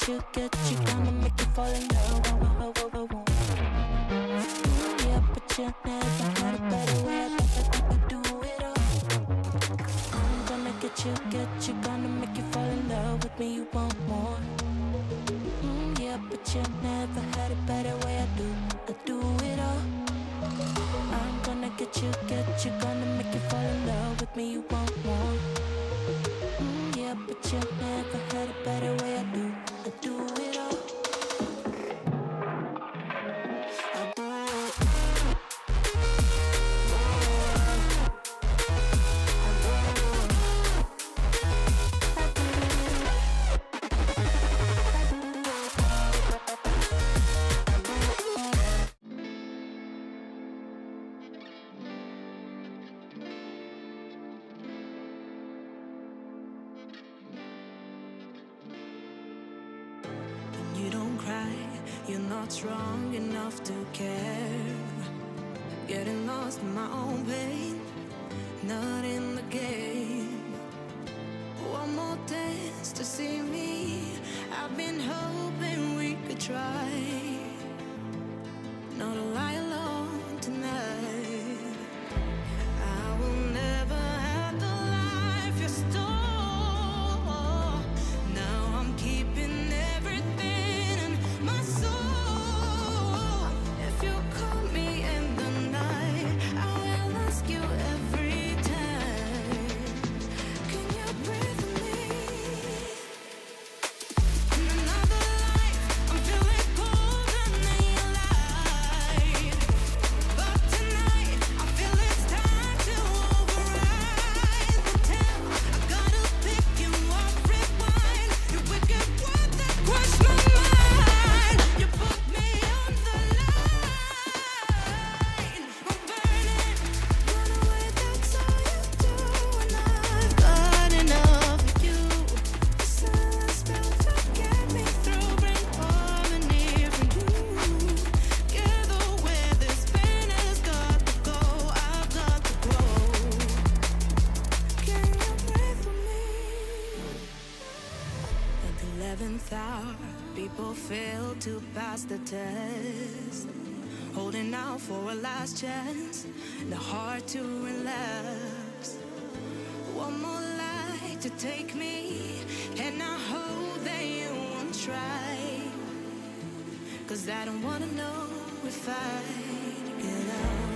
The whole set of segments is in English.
get you, gonna make you fall in love. Yeah, but you never had a better way. I do it all. I'm gonna get you, gonna make you fall in love with me. You want more? Yeah, but you never had a better way. I do it all. I'm gonna get you, gonna make you fall in love with me. You want more? Yeah, but you never had a better way. I do it all. I do it. You don't cry, you're not strong enough to care. Getting lost in my own pain, not in the game. One more dance to see me. I've been hoping we could try not to lie alone tonight. I will never have the life you stole. Now I'm keeping everything in my soul. If you call me in the night, I will ask you every time, can you breathe with me? In another life, I'm feeling cold and then light. But tonight, I feel it's time to override the tale. I gotta pick you up, rewind. You wicked word that crushed my mind. You put me on the line. I'm burning, run away, that's all you do. And I've got enough of you. The silence spell to get me through, bring harmony for you. Gather where this pain has got to go, I've got to grow. Can you breathe with me? At the 11th hour, people fail to pass the test. Holding out for a last chance, the heart to relapse. One more light to take me, and I hope that you won't try. 'Cause I don't wanna know if I get out.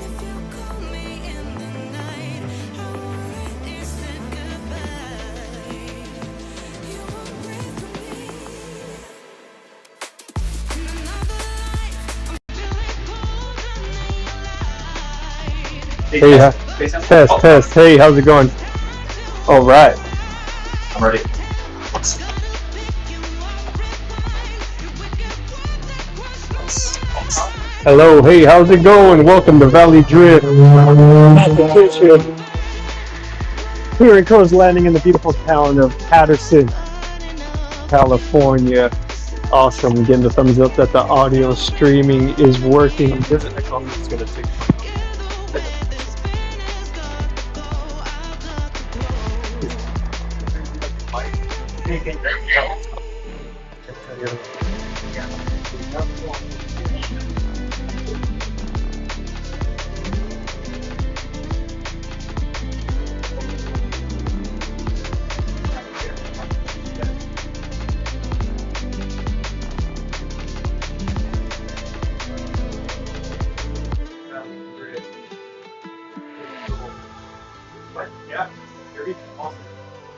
If you call me in the night, I want it said goodbye. You won't breathe with me. In another life, I'm feeling cold and then light. Hey, test. Hey, how's it going? All right. I'm ready. Gotta pick you up, rewind. You wicked word that crushed my mind. Hello. Hey, how's it going? Welcome to Valley Drift. Here in Coast Landing in the beautiful town of Patterson, California. Awesome. Getting the thumbs up that the audio streaming is working. It's gonna take.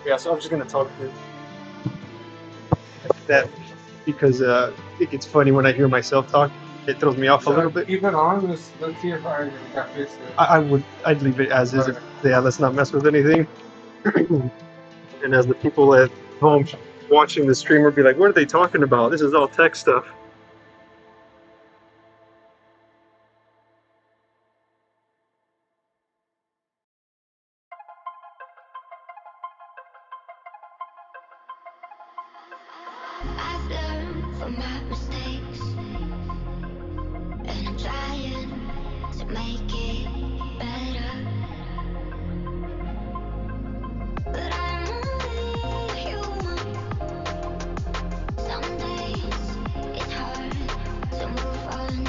Yeah, so I'm just gonna talk to that because it gets funny when I hear myself talk. It throws me off a little bit. Keep it on. Let's see if I got fixed. I'd leave it as is. Yeah, let's not mess with anything. And as the people at home watching the streamer be like, what are they talking about? This is all tech stuff. I've learned from my mistakes, and trying to make it better, but I'm only human. Some days it's hard to move on,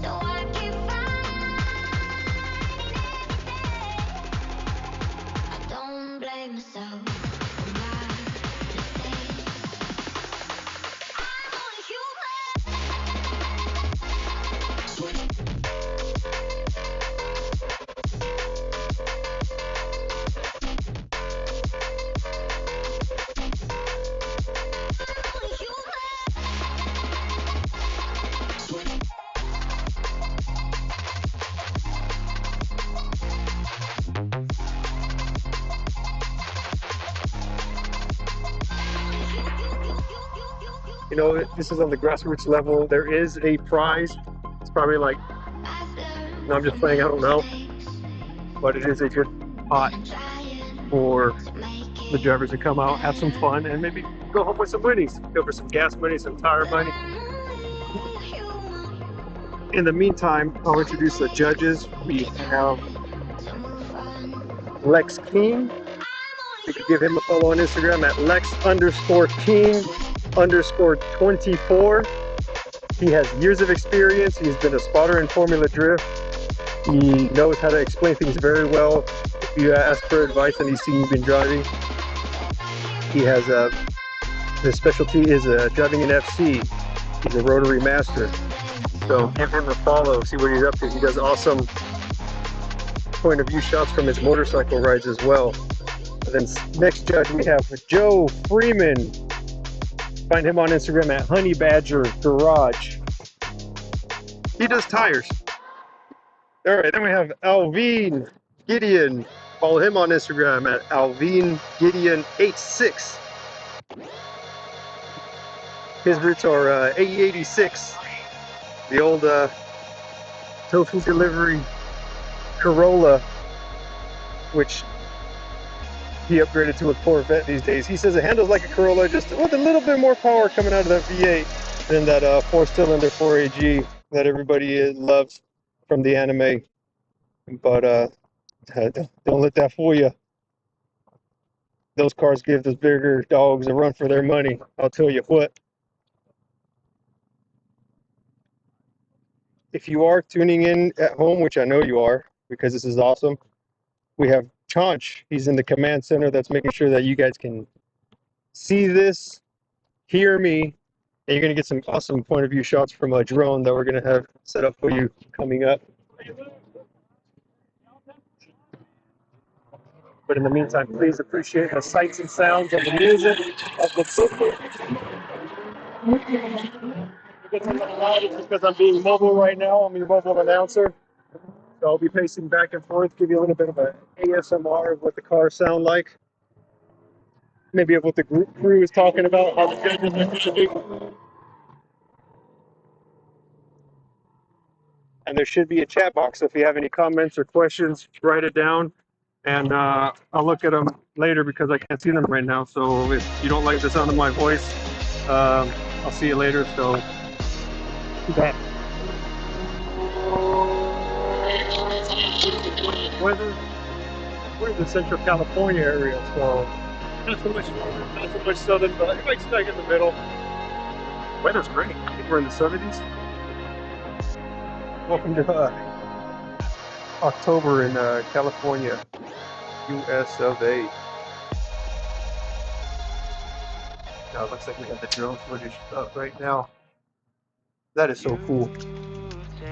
so I keep fighting every day. I don't blame myself for my mistakes. I'm only human. Only human. You know, this is on the grassroots level. There is a prize. It's probably like, no, I'm just playing, I don't know. But it is a good pot for the drivers to come out, have some fun, and maybe go home with some monies. Go for some gas money, some tire money. In the meantime, I'll introduce the judges. We have Lex King. You can give him a follow on Instagram at Lex_King_24. He has years of experience. He's been a spotter in Formula Drift. He knows how to explain things very well. If you ask for advice and he's seen you been driving, he has his specialty is driving an FC. He's a rotary master. So give him a follow, see what he's up to. He does awesome point of view shots from his motorcycle rides as well. And then next judge we have Joe Freeman. Find him on Instagram at Honey Badger Garage. He does tires. All right, then we have Alvin Gideon. Follow him on Instagram at Alvin Gideon86. His roots are AE86, the old tofu delivery Corolla, which he upgraded to a Corvette these days. He says it handles like a Corolla, just with a little bit more power coming out of that V8 than that 4-cylinder 4AG that everybody loves from the anime. But don't let that fool you. Those cars give those bigger dogs a run for their money. I'll tell you what. If you are tuning in at home, which I know you are, because this is awesome, we have Chaunch. He's in the command center that's making sure that you guys can see this, hear me, and you're going to get some awesome point of view shots from a drone that we're going to have set up for you coming up. But in the meantime, please appreciate the sights and sounds of the music of the city. It's a little loud, it's because I'm being mobile right now. I'm your mobile announcer. So I'll be pacing back and forth, give you a little bit of an ASMR of what the cars sound like. Maybe of what the crew is talking about, how the judges are to be. And there should be a chat box. So if you have any comments or questions, write it down. And I'll look at them later because I can't see them right now. So if you don't like the sound of my voice, I'll see you later. So that weather, we're in the Central California area, so not so much northern, not so much southern, but it's like in the middle. Weather's great. I think we're in the 70s. Welcome to October in California, US of A. Now it looks like we have the drone footage up right now. That is so cool.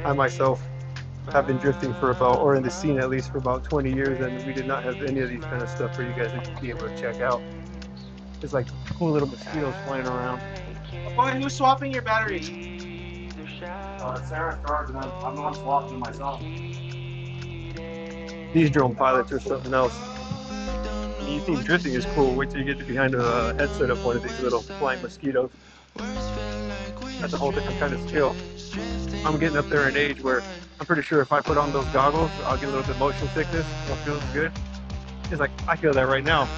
I myself have been drifting for about, or in the scene at least, for about 20 years, and we did not have any of these kind of stuff for you guys to be able to check out. There's like cool little mosquitoes flying around. Boy, who's swapping your batteries? Sarah charged and I'm not swapping them myself. These drone pilots are something else. You think drifting is cool, wait till you get behind a headset of one of these little flying mosquitoes. That's a whole different kind of skill. I'm getting up there in age where I'm pretty sure if I put on those goggles, I'll get a little bit motion sickness. Won't feel as good. It's like, I feel that right now.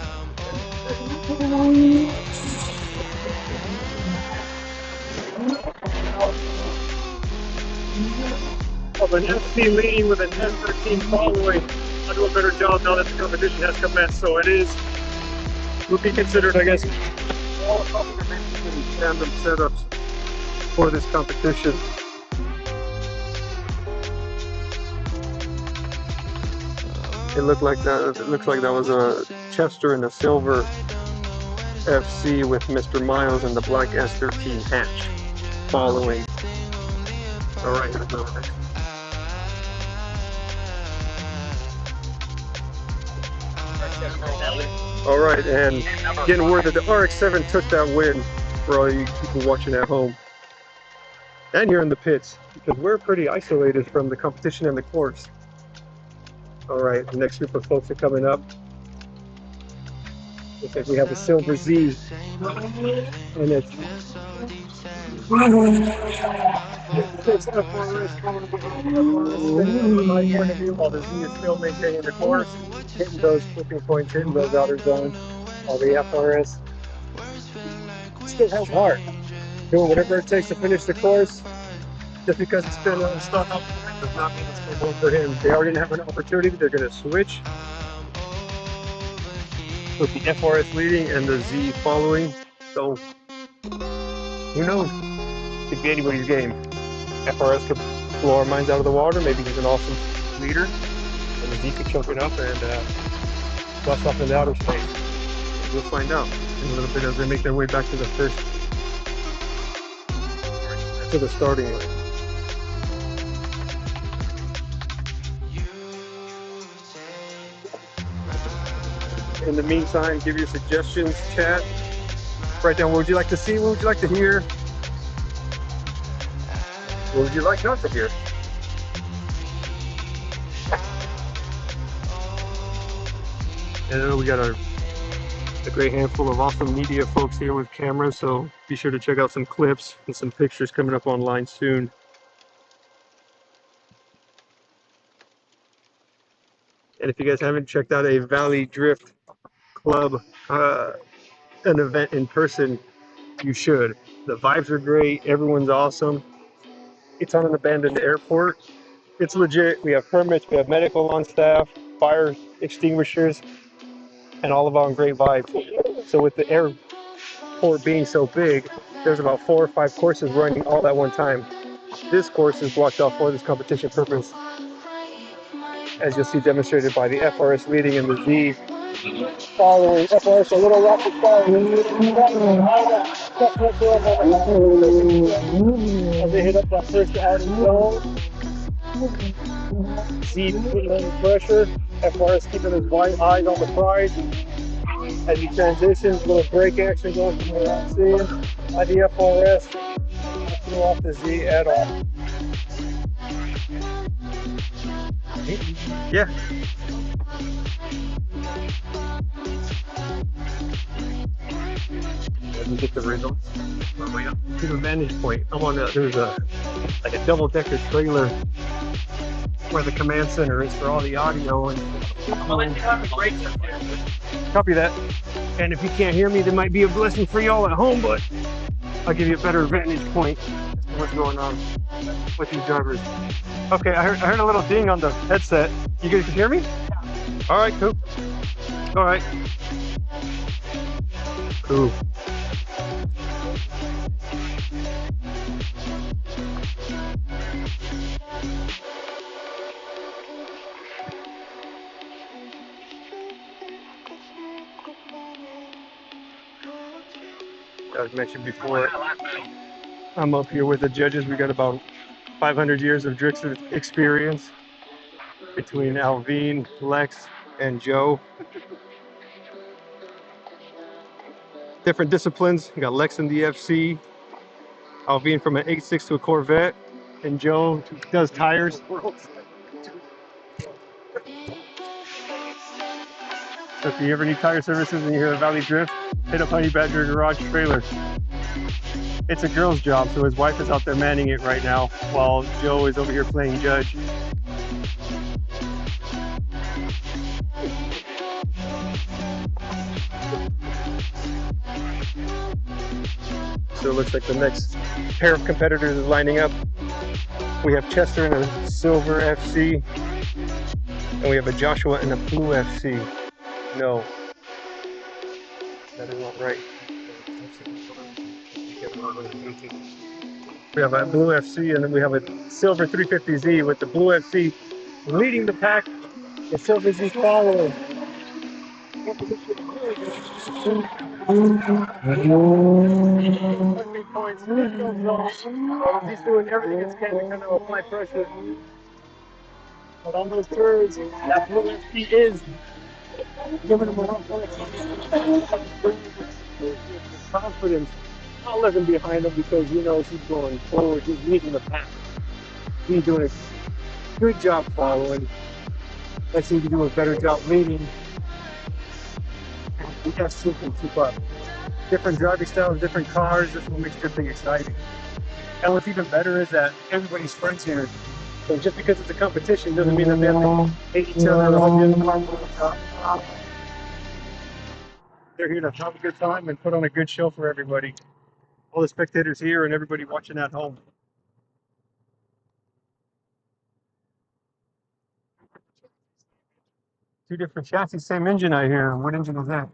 of an FC leading with an S13 following. I'll do a better job now that the competition has commenced, so it is would be considered, I guess, all tandem setups for this competition. It looked like that. It looks like that was a Chester and a silver FC with Mr. Miles and the black S13 hatch following. All right, let's go next. All right, and getting word that the RX-7 took that win for all you people watching at home and here in the pits, because we're pretty isolated from the competition and the course. All right, the next group of folks are coming up. Looks like we have a Silver Z, and it's while the Z is still maintaining the course, hitting those flipping points, hitting those outer zones, while the FRS still has heart, doing whatever it takes to finish the course. Just because it's been stuck up does not mean it's going to go for him. They already have an opportunity. They're going to switch with the FRS leading and the Z following. So who knows? Could be anybody's game. FRS could blow our minds out of the water. Maybe he's an awesome leader, and the Z could choke it up and bust off into outer space. We'll find out in a little bit as they make their way back to the starting line. In the meantime, give your suggestions, chat. Write down what would you like to see, what would you like to hear, what would you like not to hear. And we got a great handful of awesome media folks here with cameras, so be sure to check out some clips and some pictures coming up online soon. And if you guys haven't checked out a Valley Drift Club, an event in person, you should. The vibes are great, everyone's awesome. It's on an abandoned airport. It's legit. We have permits, we have medical on staff, fire extinguishers, and all of on great vibes. So with the airport being so big, there's about 4 or 5 courses running all at one time. This course is blocked off for this competition purpose, as you'll see demonstrated by the FRS leading and the Z following. FRS a little rapid fire as they hit up that first outer zone. Z putting under pressure. FRS keeping his white eyes on the prize as he transitions. A little brake action going from what I'm seeing by the FRS. Not throw off the Z at all. Yeah. Let me get the results. To the vantage point. I'm on there's a double-decker trailer where the command center is for all the audio, and copy that. And if you can't hear me, there might be a blessing for y'all at home, but I'll give you a better vantage point as to what's going on with these drivers. Okay, I heard a little ding on the headset. You guys can hear me? All right, cool. All right. Cool. As mentioned before, I'm up here with the judges. We got about 500 years of drift experience between Alvin, Lex, and Joe. Different disciplines. You got Lex in the FC, Alvin from an 8.6 to a Corvette, and Joe does tires. So if you ever need tire services and you're here at Valley Drift, hit up Honey Badger Garage Trailer. It's a girl's job, so his wife is out there manning it right now while Joe is over here playing judge. So it looks like the next pair of competitors is lining up. We have Chester in a silver FC, and we have a Joshua in a blue FC. No, that is not right. We have a blue FC, and then we have a silver 350Z with the blue FC leading the pack. The silver Z following. He's doing everything he can to kind of apply pressure. But on those turns, that blue FC is giving him a run for confidence. Not looking behind him because he knows he's going forward. He's leading the pack. He's doing a good job following. Let's see if he can do a better job leading. We got still can keep up. Different driving styles, different cars. That's what makes everything exciting. And what's even better is that everybody's friends here. So just because it's a competition doesn't mean that they have to hate each other or hug the other car. They're here to have a good time and put on a good show for everybody. All the spectators here and everybody watching at home. Two different chassis, same engine I hear. What engine is that?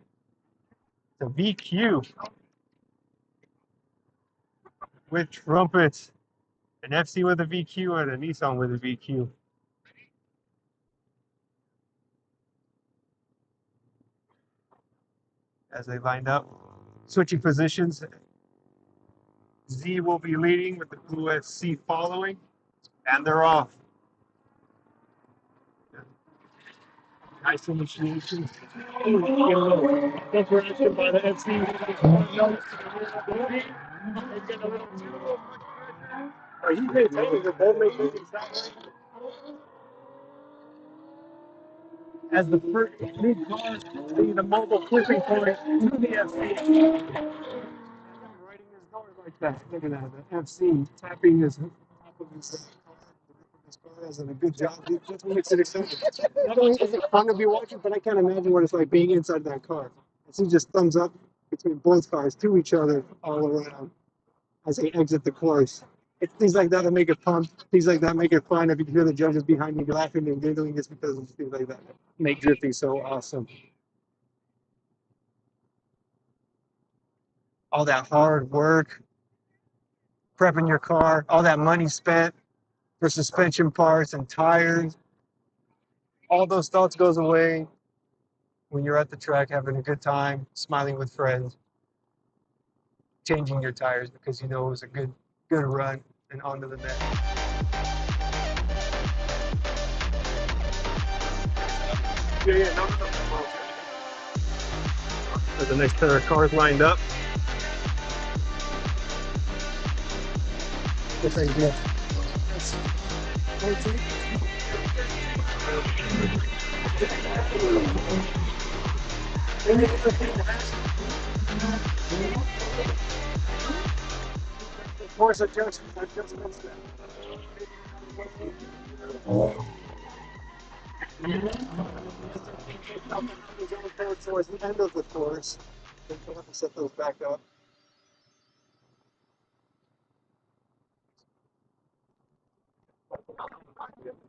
The VQ with trumpets. An FC with a VQ and a Nissan with a VQ. As they lined up, switching positions. Z will be leading with the blue FC following, and they're off. Nice initiation. Desperation by the FC. Are you paying attention to both making as the first new car leading the mobile clipping point to the FC. Riding his door like that. Look at that. The FC tapping his top of his car as a good job. That's what makes it exciting. Not only is it fun to be watching, but I can't imagine what it's like being inside that car. I see just thumbs up between both cars to each other all around as they exit the course. It's things like that make it fun. Things like that make it fun. If you can hear the judges behind me laughing and giggling, it's because of things like that make drifting so awesome. All that hard work, prepping your car, all that money spent for suspension parts and tires, all those thoughts goes away when you're at the track having a good time, smiling with friends, changing your tires because you know it was a good run and on to the next. There's the next pair of cars lined up. This right here. Course adjustments. Towards the end of the course, then we'll have to set those back up.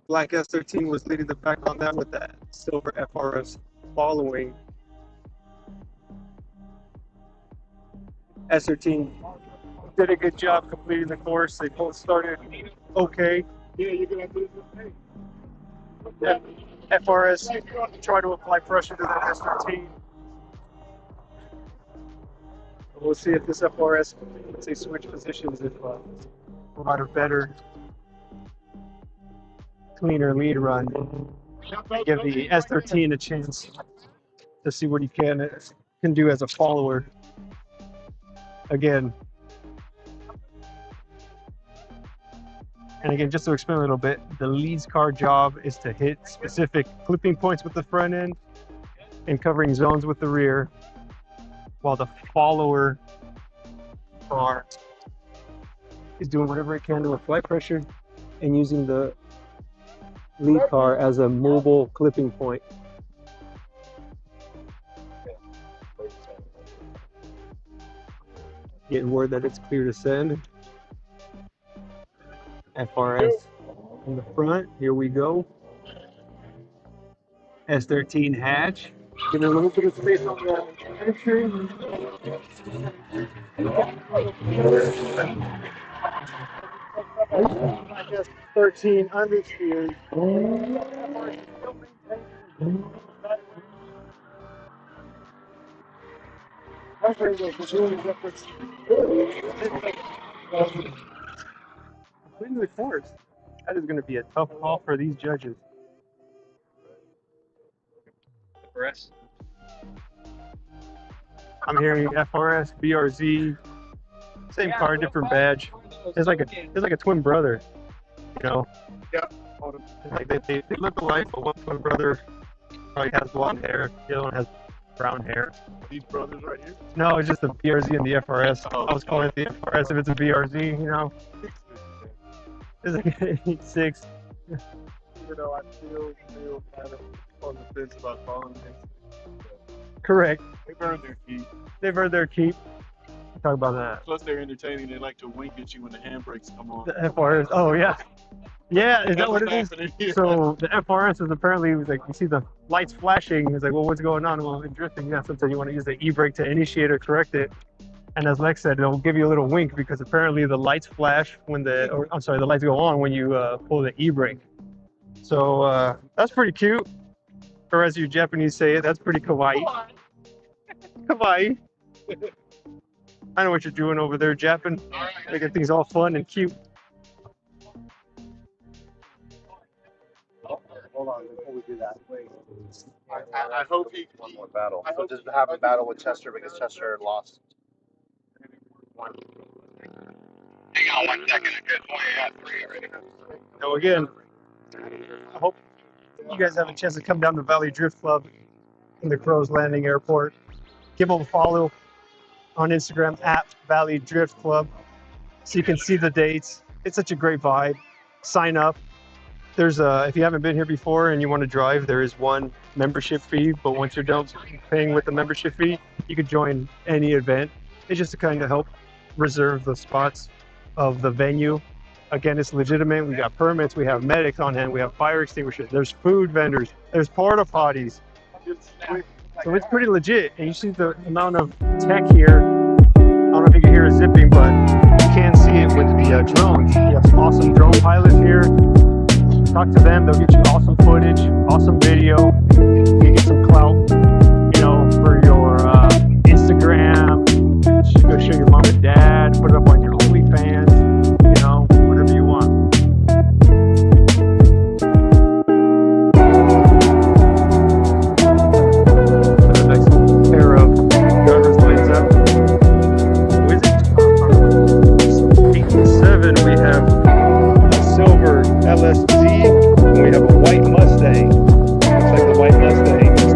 Black S13 was leading the pack on that with that silver FRS following. S13 did a good job completing the course. They both started okay. Yeah, you're gonna do it. FRS try to apply pressure to that S13. We'll see if this FRS can say switch positions if provide a better, cleaner lead run. Give the S13 a chance to see what he can do as a follower. Again. And again, just to explain a little bit, the lead's car job is to hit specific clipping points with the front end and covering zones with the rear, while the follower car is doing whatever it can to apply pressure and using the lead car as a mobile clipping point. Getting word that it's clear to send. FRS in the front. Here we go. S13 hatch. Give it a little bit of space on the entry. S13 understeer. Completely forced. That is going to be a tough call for these judges. FRS. I'm hearing FRS, BRZ, same car, different badge. It's like a twin brother, you know. Yeah. It's like they look alike, but one twin brother probably has blonde hair, the other one has brown hair. These brothers right here. No, it's just the BRZ and the FRS. I was calling it the FRS if it's a BRZ, you know. It's like an 8.6. Even though I feel kind of on the fence about calling them. Correct. They've earned their keep. They've earned their keep. Talk about that. Plus, they're entertaining. They like to wink at you when the handbrakes come on. The FRS. Oh yeah. Yeah, is that what it is? Here. So the FRS is apparently like you see the lights flashing. It's like, well, what's going on? Well, in drifting, yeah, sometimes you want to use the e-brake to initiate or correct it. And as Lex said, it'll give you a little wink because apparently the lights flash when the lights go on when you pull the e-brake. So that's pretty cute. Or as you Japanese say it, that's pretty kawaii. Kawaii. I know what you're doing over there, Japan. Making things all fun and cute. Hold on, before we do that. I hope he. One more battle. So just have a battle with Chester because Chester lost. Hang on 1 second. I could point you out 3 already. So again, I hope you guys have a chance to come down to Valley Drift Club in the Crows Landing Airport. Give them a follow on Instagram at Valley Drift Club so you can see the dates. It's such a great vibe. Sign up. There's if you haven't been here before and you want to drive, there is one membership fee, but once you're done paying with the membership fee, you can join any event. It's just to kind of help reserve the spots of the venue. Again, it's legitimate. We got permits, we have medics on hand, we have fire extinguishers, there's food vendors, there's porta potties. So it's pretty legit. And you see the amount of tech here. I don't know if you can hear it zipping, but you can see it with the drones. You have awesome drone pilots here. Talk to them, they'll get you awesome footage, awesome video. You get some clout, you know, for your Instagram. Go show your mom and dad, put it up on your OnlyFans, you know, whatever you want. For the next pair of driver's lights up. Wizard 8 and 7, we have a silver LSZ, and we have a white Mustang. Looks like the white Mustang is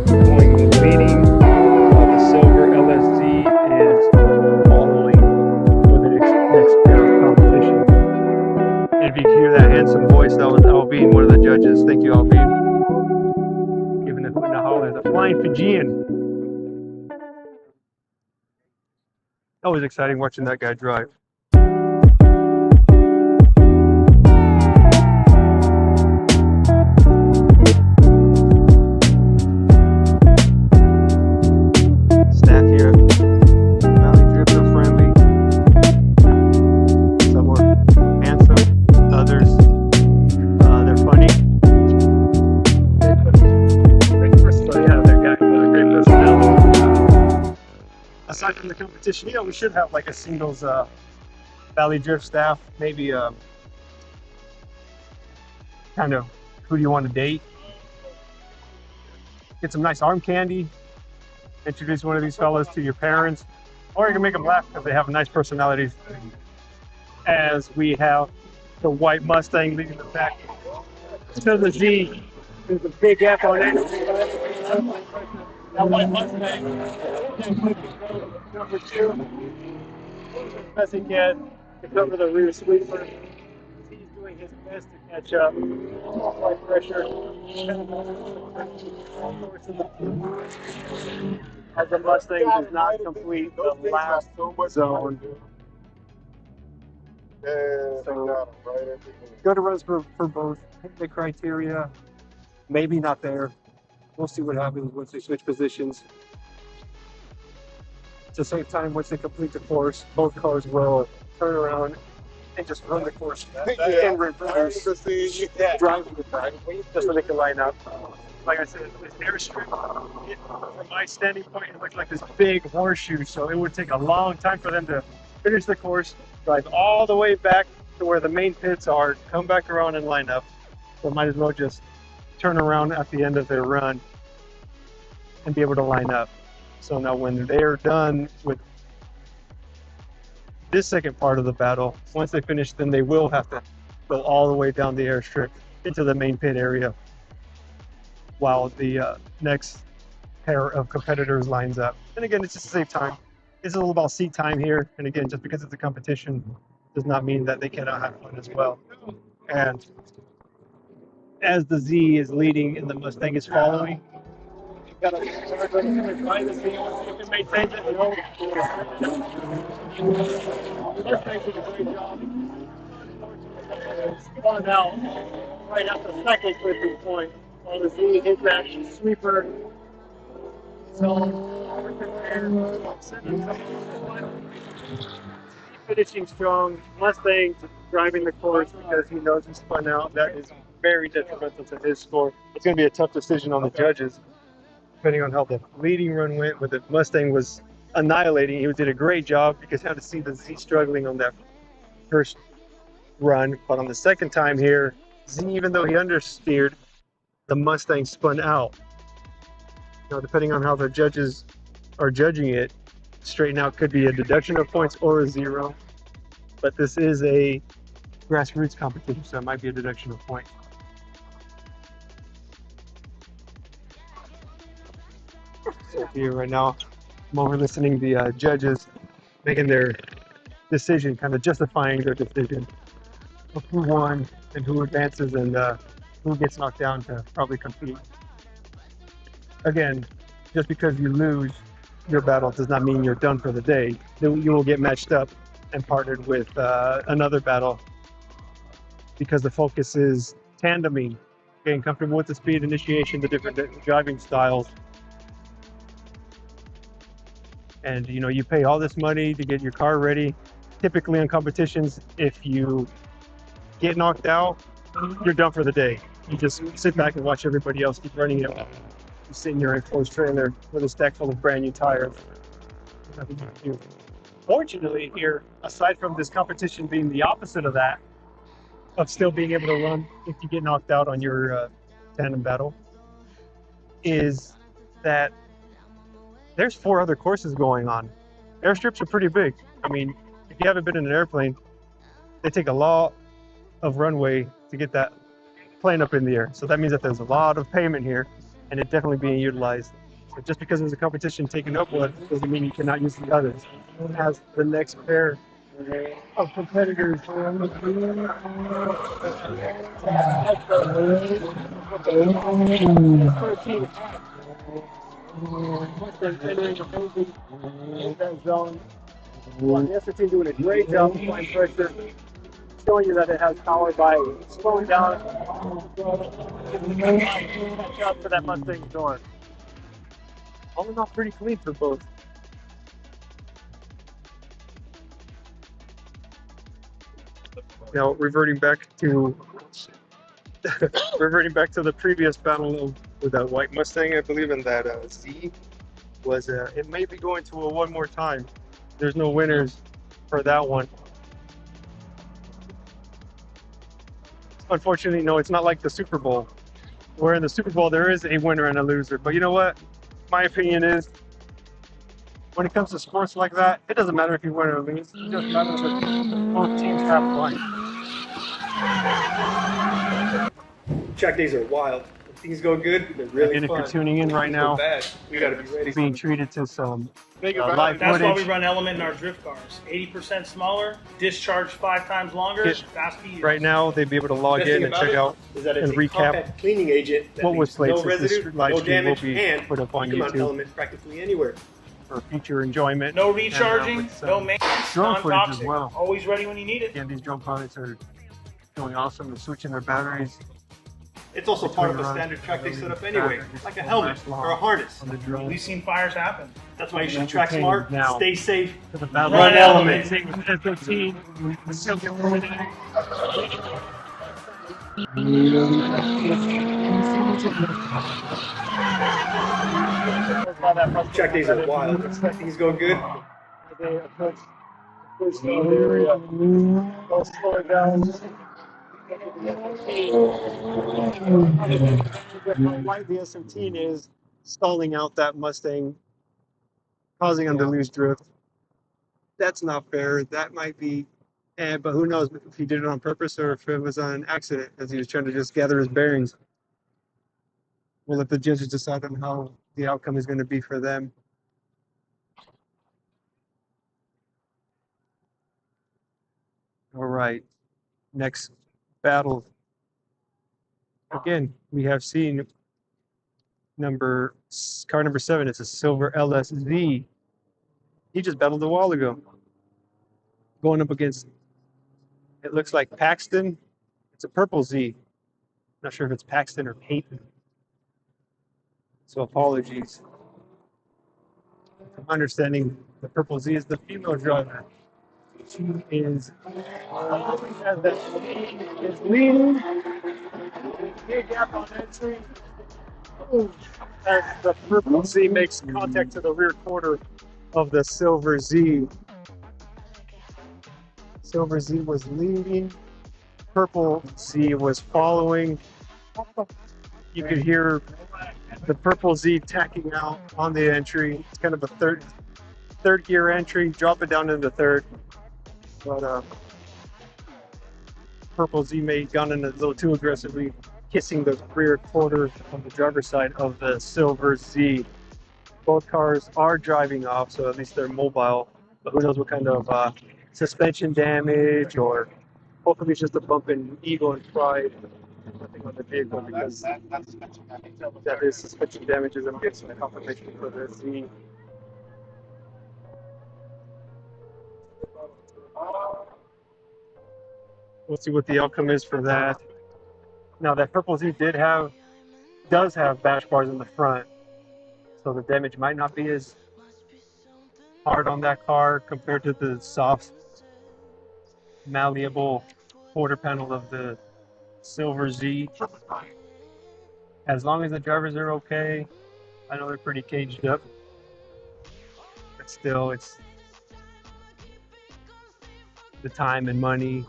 going leading, while the silver LSZ is following for the next pair of competition. And if you can hear that handsome voice, that was Alvin, one of the judges. Thank you, Alvin. Giving a hoot and a holler. The Flying Fijian. Always exciting watching that guy drive. Staff here, Valley Drifter friendly. Some are handsome, others they're funny. So yeah, they're got great personality. Aside from the competition, you know, we should have like a singles Valley Drift staff, maybe kind of who do you want to date? Get some nice arm candy. Introduce one of these fellas to your parents, or you can make them laugh because they have nice personalities. As we have the white Mustang leading the pack to the Z. There's a big F on it. That white Mustang. Number 2. Messy kid to cover the rear sweeper. He's doing his best to catch up. High pressure. As the Mustang does not complete the last zone. Yeah, So- they got 'em right at the end. Good runs for both. Hit the criteria, maybe not there. We'll see what happens once they switch positions. To save time, once they complete the course, both cars will turn around and just run the course Yeah. in reverse, driving it back, just so they can line up. Like I said, this airstrip, from my standing point, it looked like this big horseshoe, so it would take a long time for them to finish the course, drive all the way back to where the main pits are, come back around and line up. So might as well just turn around at the end of their run and be able to line up. So now when they're done with this second part of the battle, once they finish, then they will have to go all the way down the airstrip into the main pit area while the next pair of competitors lines up. And again, it's just to save time. It's all about seat time here. And again, just because it's a competition does not mean that they cannot have fun as well. And as the Z is leading and the Mustang is following, everybody's going to try the Z and see if it maintains it. Mustang did a great job. Spun out right at the second clipping point while the Z hit that sweeper. So, finishing strong. Mustang driving the course because he knows he spun out. That is very detrimental to his score. It's going to be a tough decision on the judges, depending on how the leading run went. But the Mustang was annihilating. He did a great job because you had to see the Z struggling on that first run. But on the second time here, Z, even though he understeered, the Mustang spun out. Now, depending on how the judges are judging it, straighten out could be a deduction of points or a 0. But this is a grassroots competition, so it might be a deduction of points. So here right now, I'm over listening to the judges making their decision, kind of justifying their decision of who won and who advances and who gets knocked down to probably compete. Again, just because you lose your battle does not mean you're done for the day. You will get matched up and partnered with another battle because the focus is tandeming, getting comfortable with the speed, initiation, the different driving styles. And you pay all this money to get your car ready. Typically in competitions, if you get knocked out, you're done for the day. You just sit back and watch everybody else keep running it. You sit in your enclosed trailer with a stack full of brand new tires. Nothing you can do. Fortunately here, aside from this competition being the opposite of that, of still being able to run if you get knocked out on your tandem battle, is that there's 4 other courses going on. Airstrips are pretty big. I mean, if you haven't been in an airplane, they take a lot of runway to get that plane up in the air. So that means that there's a lot of payment here, and it's definitely being utilized. So just because there's a competition taking up one doesn't mean you cannot use the others. As the next pair of competitors entering that zone. The S team doing a great job of applying pressure, showing you that it has power by slowing down catch up to that Mustang's door. All in all, pretty clean for both. Now, reverting back to the previous battle with that white Mustang, I believe, and that Z was it may be going to a one more time. There's no winners for that one. Unfortunately, no, it's not like the Super Bowl, where in the Super Bowl there is a winner and a loser. But you know what? My opinion is, when it comes to sports like that, it doesn't matter if you win or lose. It just matters that both teams have fun. Track days are wild. When things go good, they're really And if fun. you're tuning in right now, Bad. We gotta be ready. being treated to some Think about live it. That's why we footage. run Element in our drift cars. 80% smaller, discharge 5 times longer, Yeah. fast to use. Right now, they'd be able to log Best in thing and about check it out is that it's and a recap compact cleaning agent that what was leaves played no since this residue, live no stream will damage, be and put up on you can mount YouTube. Element practically anywhere. for future enjoyment. No And, recharging, with some no maintenance, drone footage as non-toxic. well. Always ready when you need it. Again, these drone pilots are doing awesome and switching their batteries It's also part of a Between standard runs, track day really setup anyway, just like a won't helmet last long or a harness. on the drone. We've seen fires happen. That's why you should Entertained track smart, now. stay safe, To the battle run element. Same with F-15. We still get rid of that. Track days are wild. Things going good. They approach the field area. They'll slow it down. Why the S-17 is stalling out that Mustang, causing him to lose drift. That's not fair. That might be, but who knows if he did it on purpose or if it was an accident as he was trying to just gather his bearings. We'll let the judges decide on how the outcome is going to be for them. All right, next battle. Again, we have seen car number 7. It's a silver LSZ. He just battled a while ago, going up against, it looks like Paxton. It's a purple Z. Not sure if it's Paxton or Peyton. So apologies. From my understanding, the purple Z is the female driver. She is leading. Big gap on entry. As the purple Z makes contact to the rear quarter of the silver Z. Silver Z was leading. Purple Z was following. You could hear the purple Z tacking out on the entry. It's kind of a third gear entry, drop it down into third. But purple Z may have gone in a little too aggressively, kissing the rear quarter of the driver's side of the silver Z. Both cars are driving off, so at least they're mobile. But who knows what kind of suspension damage, or hopefully it's just a bump in ego and pride. Nothing on the vehicle, because that is suspension damages. I'm getting some confirmation for the Z. We'll see what the outcome is for that. Now that purple Z does have bash bars in the front, so the damage might not be as hard on that car compared to the soft, malleable quarter panel of the silver Z. As long as the drivers are okay, I know they're pretty caged up, but still, it's the time and money,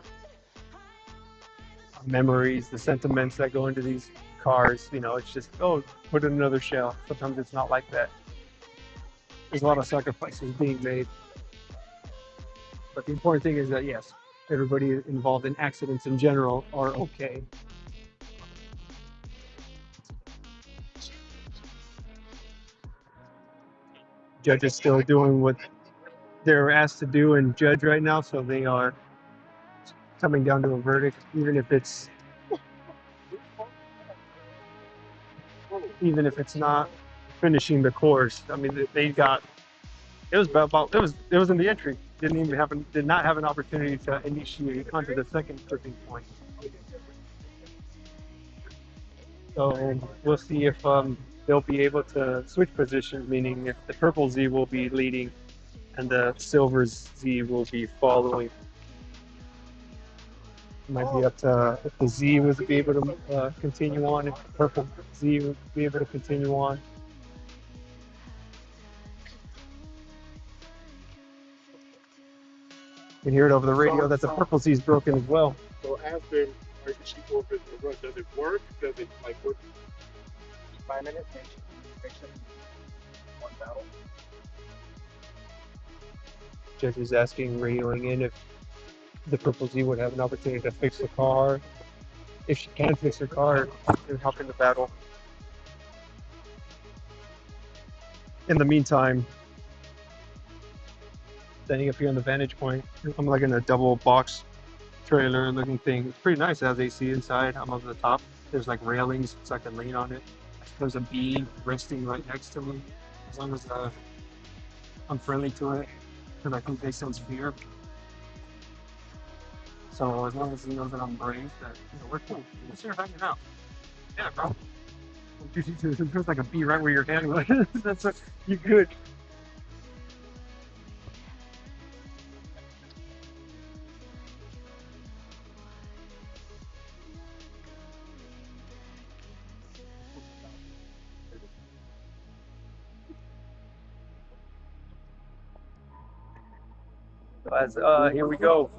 memories, the sentiments that go into these cars. You know, it's just, oh, put in another shell. Sometimes it's not like that. There's a lot of sacrifices being made. But the important thing is that, yes, everybody involved in accidents in general are okay. Judge is still doing what they're asked to do and judge right now, so they are coming down to a verdict, even if it's not finishing the course. I mean, they got, it was in the entry. Did not have an opportunity to initiate onto the second tripping point. So we'll see if they'll be able to switch positions, meaning if the purple Z will be leading and the silver Z will be following. It might be up to if the Z was to be able to continue on, if the purple Z would be able to continue on. You can hear it over the radio that the purple Z is broken as well. So after she opened the run, does it work? Does it like work? 5 minutes, fixing one battle. Judge is asking, radioing in, if the purple Z would have an opportunity to fix the car. If she can fix her car, and help in the battle. In the meantime, standing up here on the vantage point, I'm like in a double box trailer looking thing. It's pretty nice. It has AC inside. I'm on the top. There's like railings so I can lean on it. There's a beam resting right next to me. As long as unfriendly to it because I think they sense fear. So as long as he knows that I'm brave, that we're cool. We're just here hanging out. Yeah, bro. There's like a bee right where your hand was. You good. As here we go.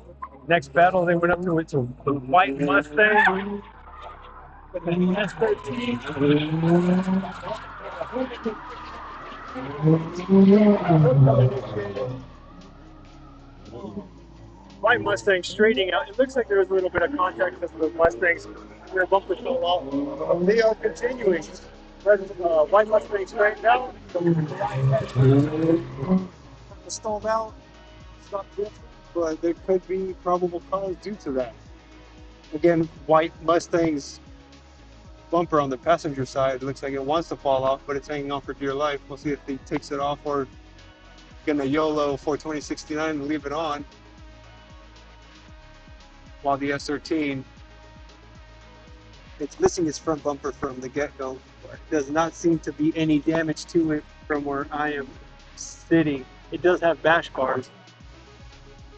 Next battle they went up to it's a white Mustang. S13. White Mustang straightening out. It looks like there was a little bit of contact with the Mustangs. Their bumper fell off. They are continuing. White Mustang straightened out. Stalled out. Stopped drifting. But there could be probable cause due to that. Again, white Mustang's bumper on the passenger side looks like it wants to fall off, but it's hanging on for dear life. We'll see if he takes it off or gonna YOLO 42069 and leave it on. While the S13, it's missing its front bumper from the get-go. Does not seem to be any damage to it from where I am sitting. It does have bash bars.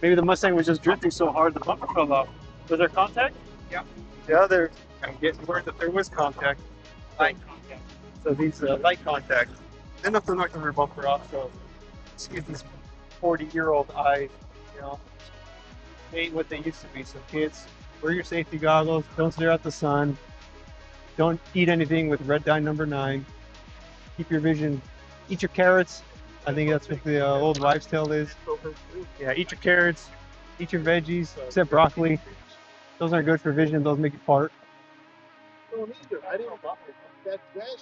Maybe the Mustang was just drifting so hard the bumper fell off. Was there contact? Yeah. I'm getting word that there was contact. Light contact. So these light contact. Enough to knock the rear bumper off, so excuse these 40-year-old eyes, they ain't what they used to be. So kids, wear your safety goggles, don't stare at the sun, don't eat anything with red dye number 9. Keep your vision, eat your carrots. I think that's what the old wives' tale is. Yeah, eat your carrots, eat your veggies, except broccoli. Those aren't good for vision, those make you fart.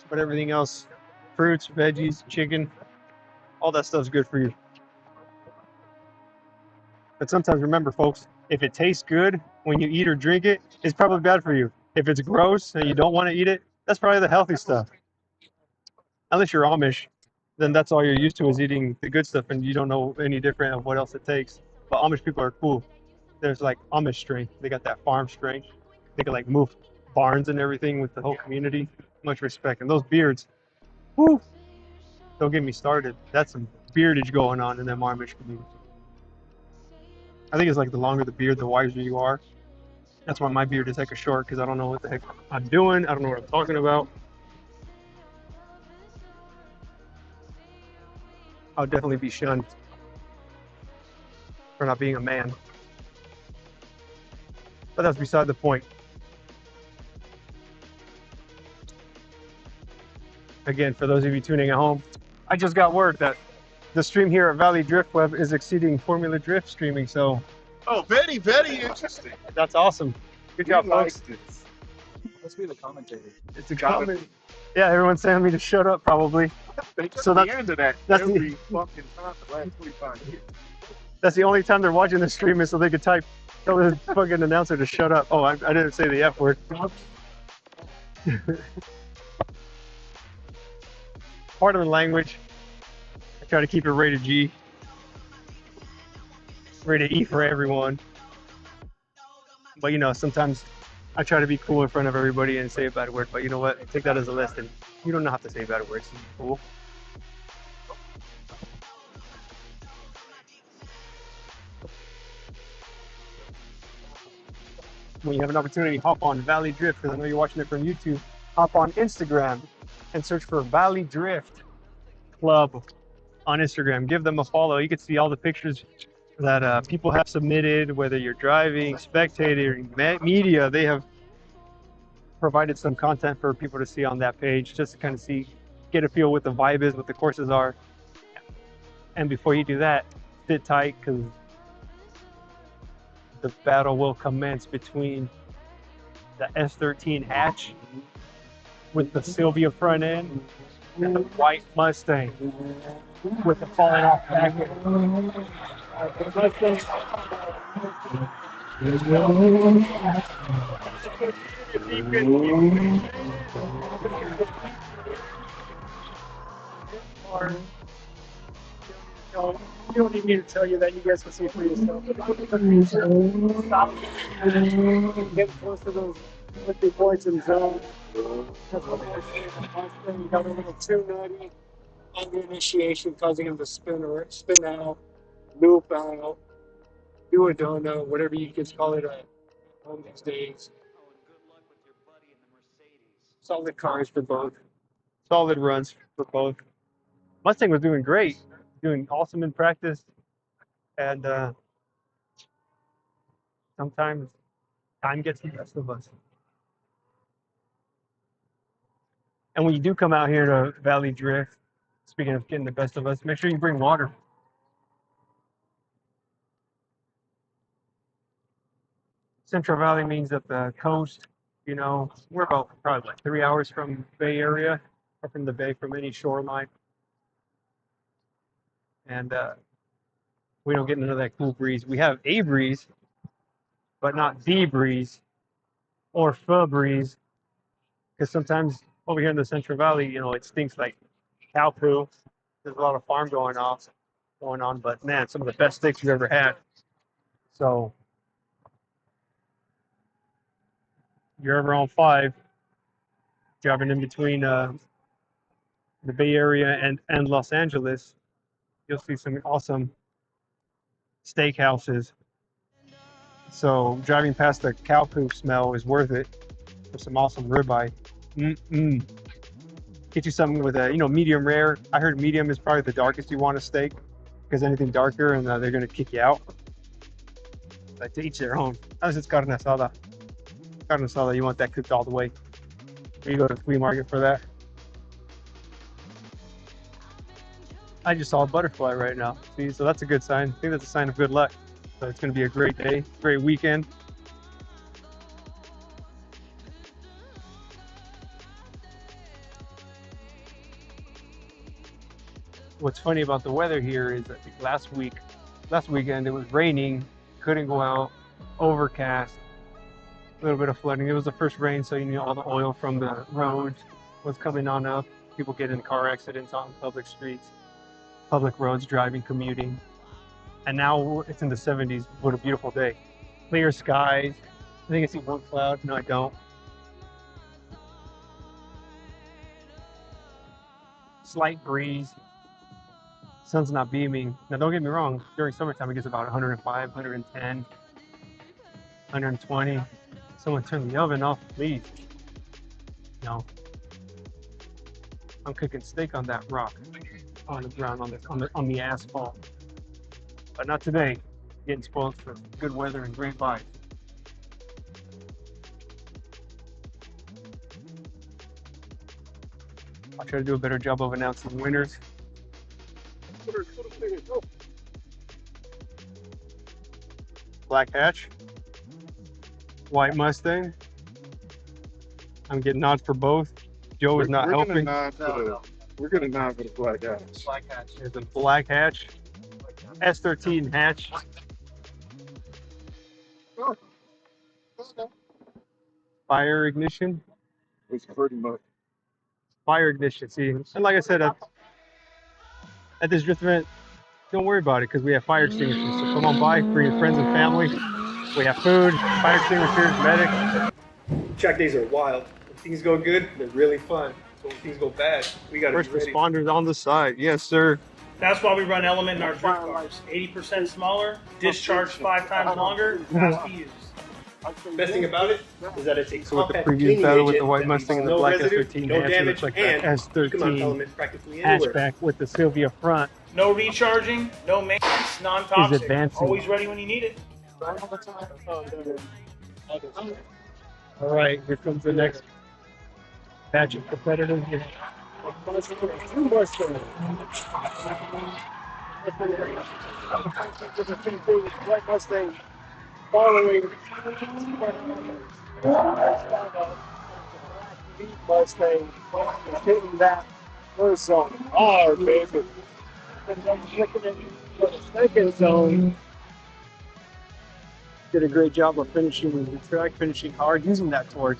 But everything else, fruits, veggies, chicken, all that stuff's good for you. But sometimes remember, folks, if it tastes good when you eat or drink it, it's probably bad for you. If it's gross and you don't want to eat it, that's probably the healthy stuff. Unless you're Amish, then that's all you're used to is eating the good stuff and you don't know any different of what else it takes. But Amish people are cool. There's like Amish strength. They got that farm strength. They can like move barns and everything with the whole community. Much respect. And those beards, whoo, don't get me started. That's some beardage going on in them Amish community. I think it's like the longer the beard, the wiser you are. That's why my beard is hecka short, because I don't know what the heck I'm doing. I don't know what I'm talking about. I'll definitely be shunned for not being a man. But that's beside the point. Again, for those of you tuning at home, I just got word that the stream here at Valley Drift Web is exceeding Formula Drift streaming, so... Oh, very, very interesting. That's awesome. Good job, folks. Let's be the commentator. It's a comment. Yeah, everyone's telling me to shut up, probably. So that's the end of that. That's every fucking time the last 45 years. That's the only time they're watching the stream is so they could tell the fucking announcer to shut up. Oh, I didn't say the F word. Part of the language. I try to keep it rated G. Rated E for everyone. But sometimes I try to be cool in front of everybody and say a bad word. But you know what? Take that as a lesson. You don't have to say bad words to be cool. When you have an opportunity, hop on Valley Drift, because I know you're watching it from YouTube. Hop on Instagram and search for Valley Drift Club on Instagram. Give them a follow. You can see all the pictures that people have submitted, whether you're driving, spectating, media. They have provided some content for people to see on that page, just to kind of get a feel what the vibe is, what the courses are. And before you do that, sit tight, because the battle will commence between the S13 hatch with the Sylvia front end and the white Mustang with the falling off back end. No, you don't need me to tell you that. You guys can see it for yourself. Stop. Get close to those liquid points and zones. That's what they're saying. Then you got a little too nutty on the initiation, causing him to spin out, loop out, do a donut, whatever you kids call it home these days. Solid cars for both. Solid runs for both. Mustang was doing great, doing awesome in practice, and sometimes time gets the best of us. And when you do come out here to Valley Drift, speaking of getting the best of us, make sure you bring water. Central Valley means that the coast, you know, we're about probably like 3 hours from Bay Area, or from the Bay, from any shoreline. And we don't get none of that cool breeze. We have a breeze, but not the breeze or pho breeze. Because sometimes over here in the Central Valley, you know, it stinks like cow poo. There's a lot of farm going on, but man, some of the best steaks we've ever had. So if you're ever on 5, driving in between the Bay Area and Los Angeles, you'll see some awesome steakhouses. So driving past the cow poo smell is worth it for some awesome ribeye. Get you something with a, you know, medium rare. I heard medium is probably the darkest you want a steak, because anything darker and they're going to kick you out. Like, to each their own. Unless it's carne asada. Carne asada, you want that cooked all the way. You go to the flea market for that. I just saw a butterfly right now. See, so that's a good sign. I think that's a sign of good luck. So it's going to be a great day, great weekend. What's funny about the weather here is that last weekend it was raining, couldn't go out, overcast, a little bit of flooding. It was the first rain, so you know all the oil from the roads was coming on up. People get in car accidents on public streets, public roads, driving, commuting. And now it's in the 70s. What a beautiful day. Clear skies. I think I see one cloud. No, I don't. Slight breeze. Sun's not beaming. Now, don't get me wrong. During summertime, it gets about 105, 110, 120. Someone turn the oven off, please. No. I'm cooking steak on that rock, on the ground, on the asphalt. But not today. Getting spoiled for good weather and great vibes. I'll try to do a better job of announcing winners. Black Hatch, White Mustang. I'm getting nods for both. Joe is not helping. We're gonna nod for the Black Hatch. Black hatch. There's a Black Hatch, S13 hatch. Fire ignition. It's pretty much. Fire ignition. See, and like I said, at this drift event, don't worry about it because we have fire extinguishers. So come on by, bring your friends and family. We have food, fire extinguishers, medic. Track days are wild. When things go good, they're really fun. But when things go bad, we gotta First be ready. responders on the side. Yes, sir. That's why we run Element in our drift cars. 80% smaller, discharge 5 times longer, fast to use. Best thing about it is that it's a So with the compact previous cleaning battle with agent the White that Mustang leaves and the no black residue, S13 no hatch, it damage, looks like and that you can mount S13 Element practically anywhere. hatchback with the Sylvia front. No recharging, no maintenance, non-toxic. advancing. Always ready when you need it. All right, here comes the next batch of competitors. White Mustang following Mustang hitting that first zone hard, baby. And then flicking it for the second zone. Did a great job of finishing the track, finishing hard, using that torque.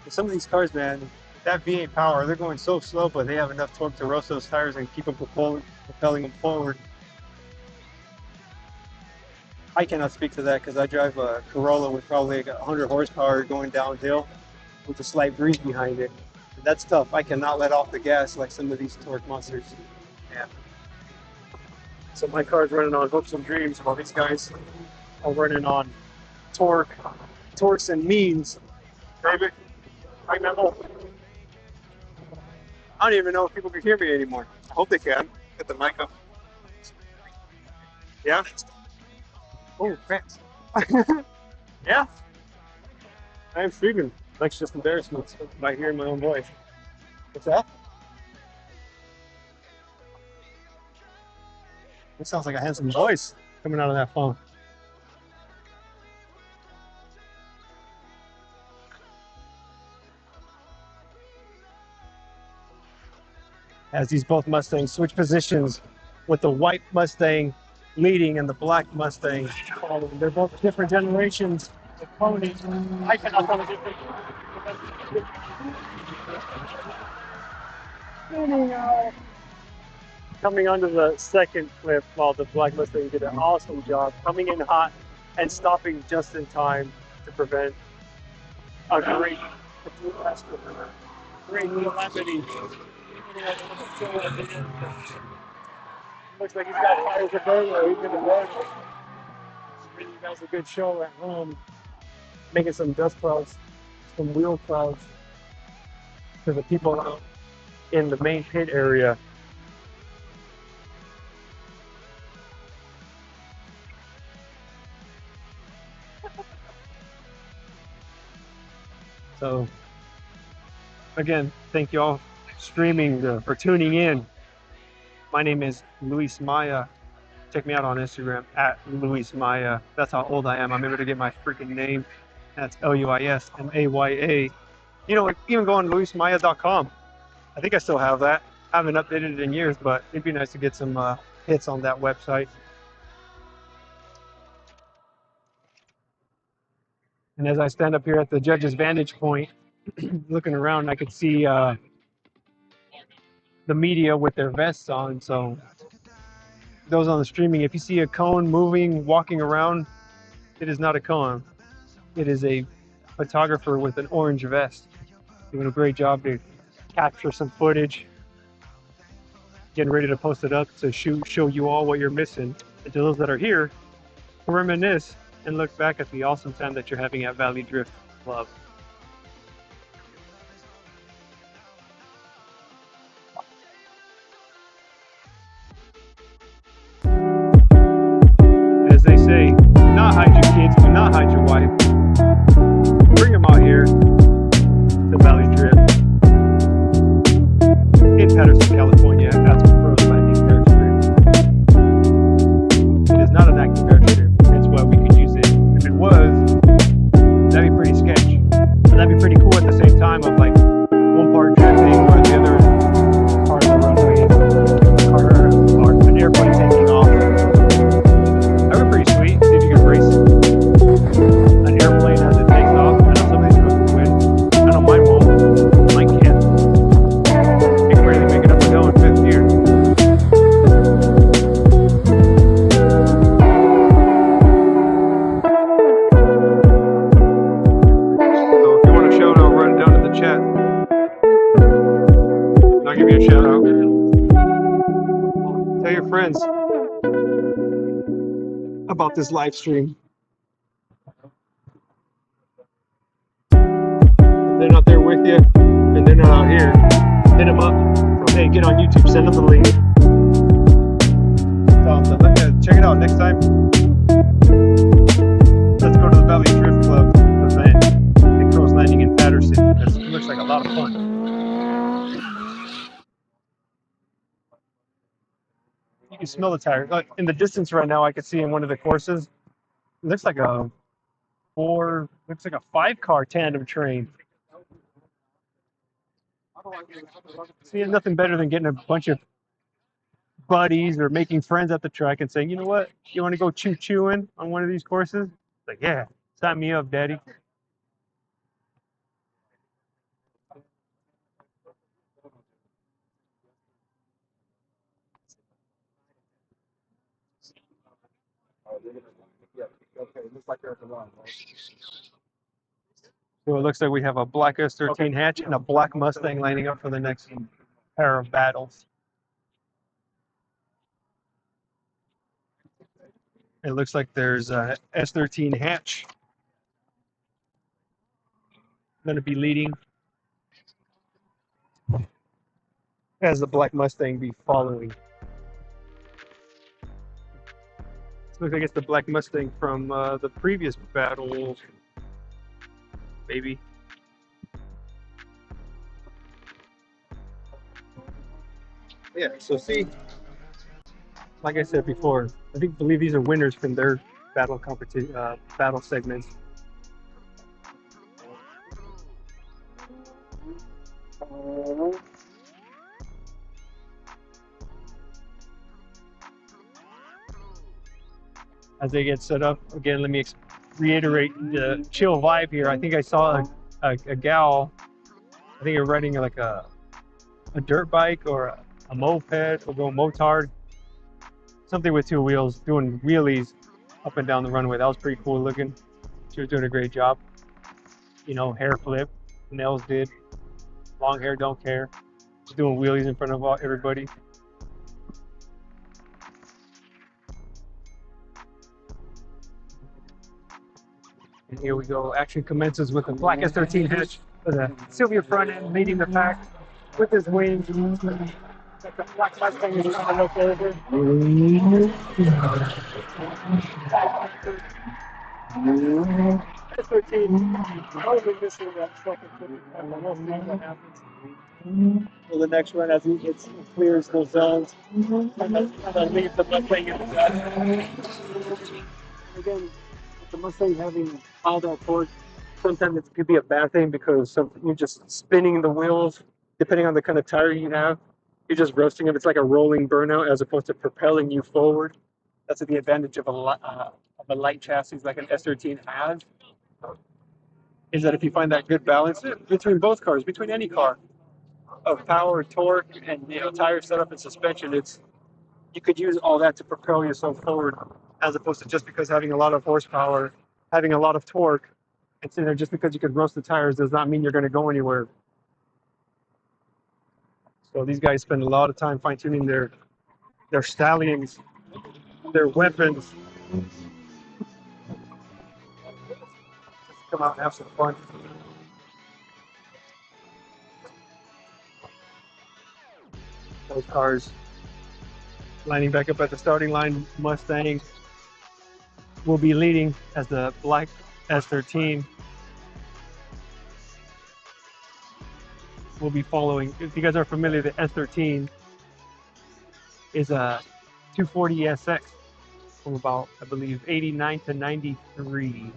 And some of these cars, man, that V8 power, they're going so slow, but they have enough torque to roast those tires and keep them propelling them forward. I cannot speak to that because I drive a Corolla with probably like 100 horsepower going downhill with a slight breeze behind it. That's tough. I cannot let off the gas like some of these torque monsters. Yeah. So my car's running on hopes and dreams while these guys are running on torques and means. Baby, I know. I don't even know if people can hear me anymore. I hope they can. Get the mic up. Yeah? Oh, thanks. Yeah? I am streaming. That's just embarrassment by hearing my own voice. What's that? It sounds like a handsome voice coming out of that phone. As these both Mustangs switch positions with the white Mustang leading and the black Mustang following. They're both different generations of ponies. I cannot tell the difference. Coming onto the second cliff while the black Mustang did an awesome job coming in hot and stopping just in time to prevent a great calamity. Looks like he's got fires to burn or he's gonna burn. Really guys a good show at home, making some dust clouds, some wheel clouds for the people out in the main pit area. So again, thank you all for streaming or tuning in. My name is Luis Maya. Check me out on Instagram at Luis Maya. That's how old I am. I'm able to get my freaking name. That's LuisMaya. You know, even go on luismaya.com. I think I still have that. I haven't updated it in years, but it'd be nice to get some hits on that website. And as I stand up here at the judge's vantage point, looking around, I could see the media with their vests on. So those on the streaming, if you see a cone moving, walking around, it is not a cone. It is a photographer with an orange vest doing a great job to capture some footage, getting ready to post it up to show you all what you're missing. And to those that are here, reminisce and look back at the awesome time that you're having at Valley Drift Club. As they say, do not hide your kids, do not hide your wife. Bring them out here to Valley Drift in Patterson, California. That's what Crow's Landing Airstrip. It is not an active airstrip. That's why we could use it. If it was, that'd be pretty sketch. But that'd be pretty cool at the same time of like one part drifting or the other part of the runway or an airplane taking off. That would be pretty sweet. See if you could race an airplane as it takes off. I know some of these roads win. I know mine won't. Mine can't. You can barely make it up a hill in fifth gear. So if you want a shout out, write it down in the chat. I'll give you a shout out. Tell your friends about this live stream. If they're not there with you and they're not out here, hit them up. So, hey, get on YouTube, send them the link. Tell them to check it out next time. Let's go to the Valley Drift Club event at Crow's Landing in Patterson because it looks like a lot of fun. You can smell the tire. In the distance right now, I can see in one of the courses, it looks like a 5-car tandem train. See, nothing better than getting a bunch of buddies or making friends at the track and saying, you know what, you want to go choo-chooing on one of these courses? It's like, yeah, sign me up, daddy. So it looks like we have a black S13 hatch and a black Mustang lining up for the next pair of battles. It looks like there's a S13 hatch going to be leading, as the black Mustang be following. It looks like it's the black Mustang from the previous battle, maybe. Yeah, so see, like I said before, believe these are winners from their battle competition, battle segments. As they get set up again, let me reiterate the chill vibe here. I think I saw a gal. I think you're riding like a dirt bike or a moped or going motard, something with two wheels, doing wheelies up and down the runway. That was pretty cool looking. She was doing a great job. You know, hair flip, nails did, long hair, don't care. She's doing wheelies in front of everybody. And here we go. Action commences with the black S13 hatch for the Sylvia front end leading the pack with his wings. The black Mustang is coming up over. S13 probably missing that second footing. We'll see what happens. For the next run as he clears those zones. And then leave the Mustang in the dust. Again, with the Mustang having all that torque, sometimes it could be a bad thing because you're just spinning the wheels, depending on the kind of tire you have. You're just roasting them. It's like a rolling burnout as opposed to propelling you forward. That's the advantage of a light chassis like an S13 has. Is that if you find that good balance between both cars, between any car, of power, torque, and tire setup and suspension, you could use all that to propel yourself forward, as opposed to just because having a lot of horsepower, having a lot of torque, and just because you could roast the tires does not mean you're going to go anywhere. So these guys spend a lot of time fine-tuning their stallions, their weapons. Just come out and have some fun. Those cars lining back up at the starting line. Mustang will be leading as the black S13 will be following. If you guys are familiar, the S13 is a 240 SX from about, I believe, 89 to 93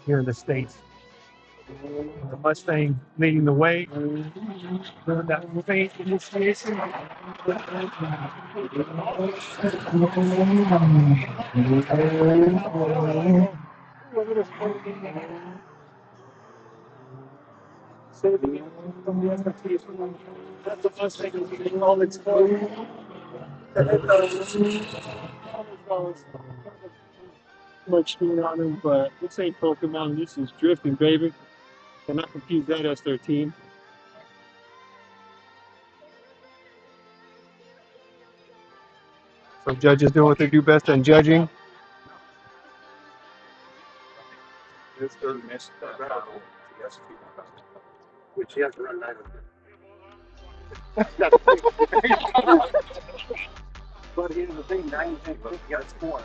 here in the States. The Mustang leading the way. That faint initiation. Saving it from the SRT. That's the Mustang leading all its way. Much speed on him, but this ain't Pokemon. This is drifting, baby. Cannot confuse that S13. So judges doing what they do best on judging. Which he has to run 9 But here's the thing, 9 and 10, you gotta score.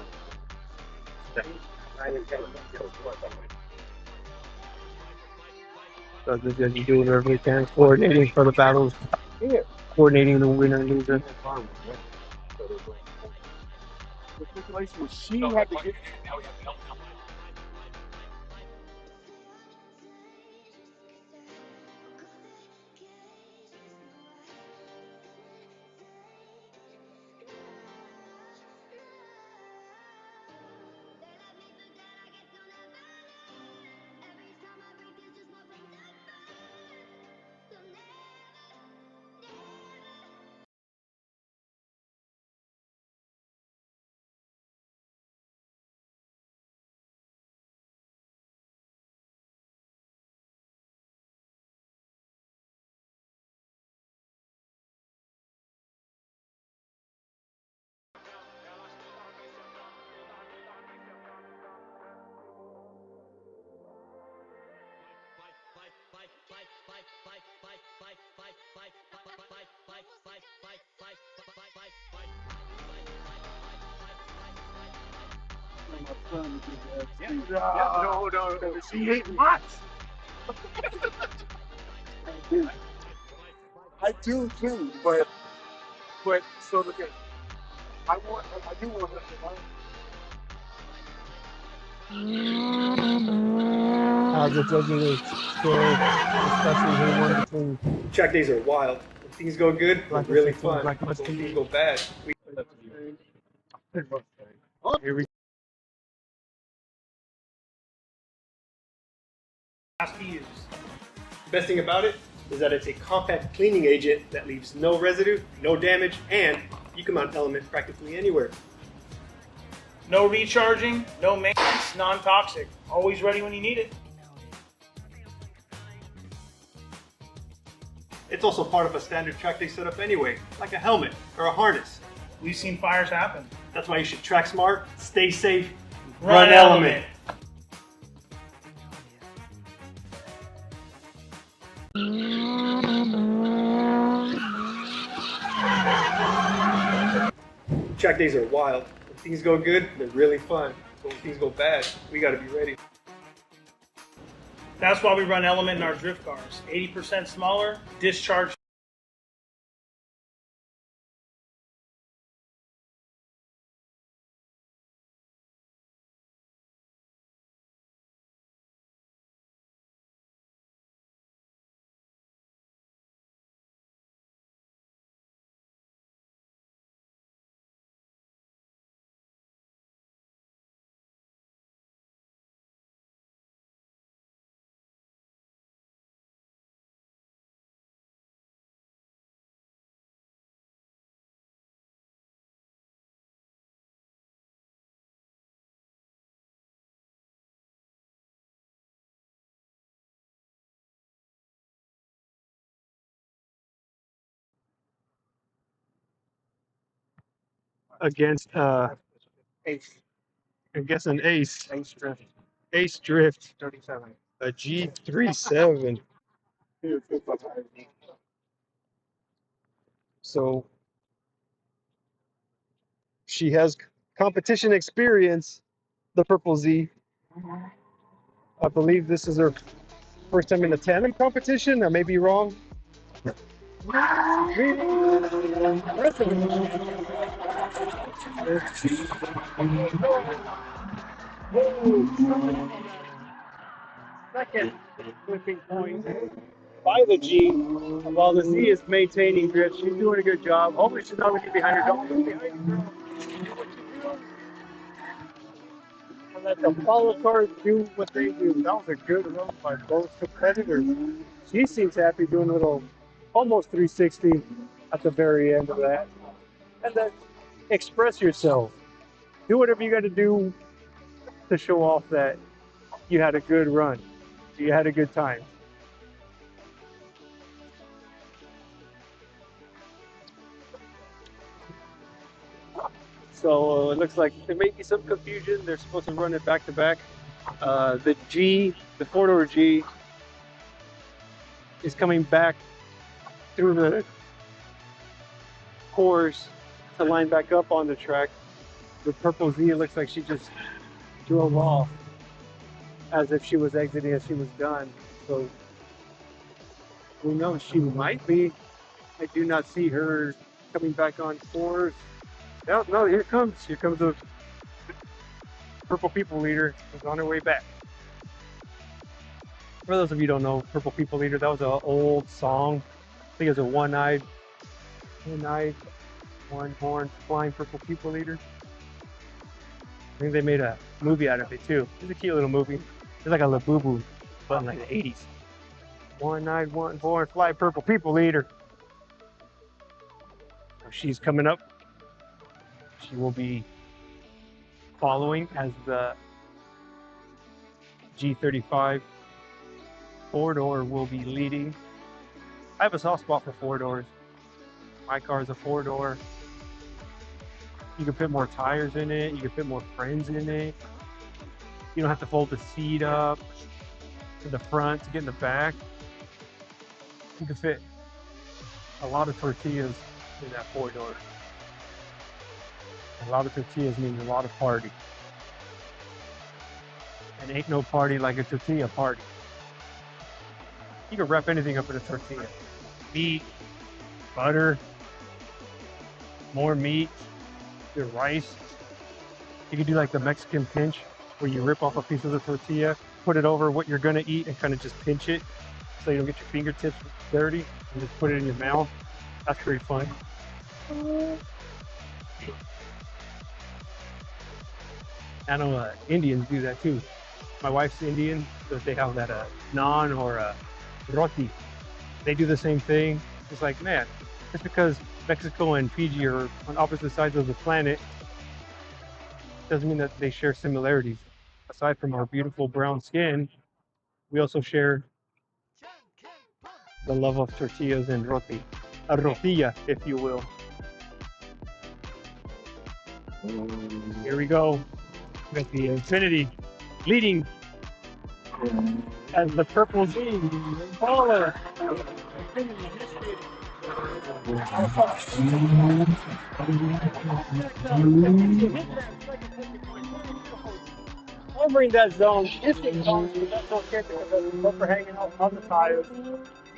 9 and 10, you gotta score. So the judges do whatever they can, coordinating for the battles, coordinating the winner and loser. The situation was she had to get No. She ate lots. I do too, but so look at. I do want her to learn. How's the judging still discussing who won between Track days are wild. When things go good, they're Black really 16 fun. Black When Mustang? things go bad, we Here we Has to use. Best thing about it is that it's a compact cleaning agent that leaves no residue, no damage, and you can mount Element practically anywhere. No recharging, no maintenance, non-toxic. Always ready when you need it. It's also part of a standard track day setup anyway, like a helmet or a harness. We've seen fires happen. That's why you should track smart, stay safe, Run Element. Track days are wild. When things go good, they're really fun. But when things go bad, we gotta be ready. That's why we run Element in our drift cars. 80% smaller, discharge against Ace. I guess an Ace Drift. Ace Drift, 37. a G37. So she has competition experience, the Purple Z. I believe this is her first time in a tandem competition. I may be wrong. Second flipping point by the G, while the Z is maintaining drift. She's doing a good job. Hopefully she's not going to get behind her. Don't get behind her, girl. Do what you do. And let the follow cars do what they do. That was a good run by both competitors. She seems happy doing a little almost 360 at the very end of that. And then express yourself. Do whatever you got to do to show off that you had a good run. You had a good time. So it looks like there may be some confusion. They're supposed to run it back to back. The G, the four-door G, is coming back through the course to line back up on the track. The Purple Z, it looks like she just drove off as if she was exiting, as she was done. So who knows? She might be. I do not see her coming back on course. No, here comes the Purple People Leader. Is on her way back. For those of you who don't know, Purple People Leader, that was an old song. I think it was a one-eyed, one-horned, flying Purple People Leader. I think they made a movie out of it too. It's a cute little movie. It's like a Labubu, but in like the 80s. One-eyed, one-horned, fly Purple People Leader. So she's coming up. She will be following as the G35 four-door will be leading. I have a soft spot for four doors. My car is a four-door. You can fit more tires in it. You can fit more friends in it. You don't have to fold the seat up in the front to get in the back. You can fit a lot of tortillas in that four-door. A lot of tortillas means a lot of party. And ain't no party like a tortilla party. You can wrap anything up in a tortilla. Meat, butter, more meat, your rice. You can do like the Mexican pinch, where you rip off a piece of the tortilla, put it over what you're gonna eat, and kind of just pinch it so you don't get your fingertips dirty, and just put it in your mouth. That's pretty fun. I know Indians do that too. My wife's Indian, so they have that naan or roti. They do the same thing. It's like, man, just because Mexico and Fiji are on opposite sides of the planet doesn't mean that they share similarities. Aside from our beautiful brown skin, we also share the love of tortillas and roti. A rotilla, if you will. Here we go. We got the Infinity leading as the Purple Z caller. Covering that zone, distant zone, that's okay because the bumper hanging out on the tires.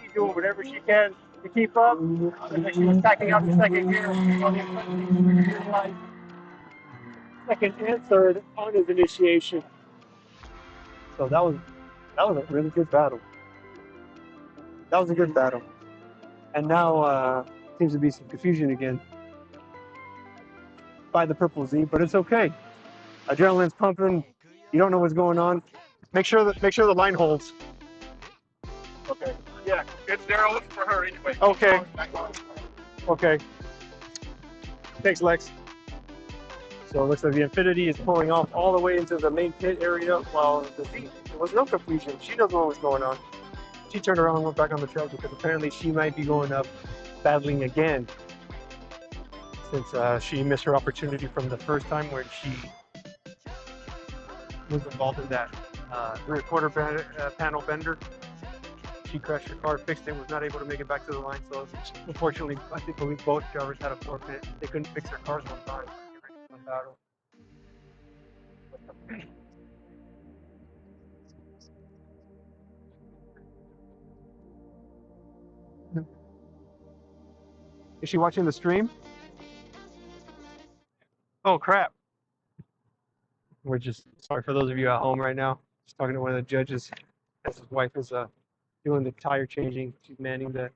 She's doing whatever she can to keep up. And then she was packing out the second gear. Second and third on his initiation. So that was a really good battle. That was a good battle. And now seems to be some confusion again by the Purple Z, but it's okay. Adrenaline's pumping. You don't know what's going on. Make sure the line holds. Okay. Yeah, it's narrow for her anyway. Okay. Okay. Thanks, Lex. So it looks like the Infinity is pulling off all the way into the main pit area, while the Z, there was no confusion. She doesn't know what's going on. She turned around and went back on the trail because apparently she might be going up battling again, since she missed her opportunity from the first time where she was involved in that rear quarter panel bender. She crashed her car, fixed it, was not able to make it back to the line. So unfortunately, I think both drivers had a forfeit. They couldn't fix their cars on time. Battle. Is she watching the stream? Oh crap. We're just sorry for those of you at home right now. Just talking to one of the judges as his wife is doing the tire changing. She's manning the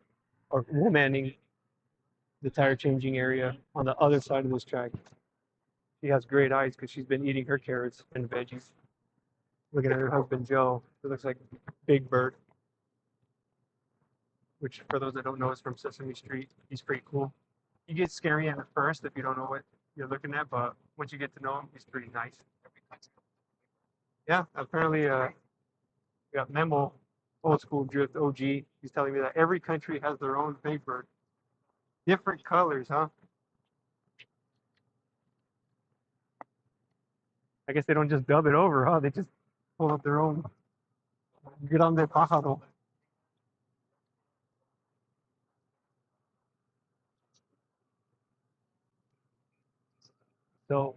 tire changing area on the other side of this track. She has great eyes because she's been eating her carrots and veggies. Looking at her husband Joe, who looks like Big Bird, which for those that don't know is from Sesame Street. He's pretty cool. You get scary at first if you don't know what you're looking at, but once you get to know him, he's pretty nice. Yeah, apparently we got Memo, Old School Drift OG. He's telling me that every country has their own Big Bird. Different colors, huh? I guess they don't just dub it over, huh? They just pull up their own Grande Pájaro. So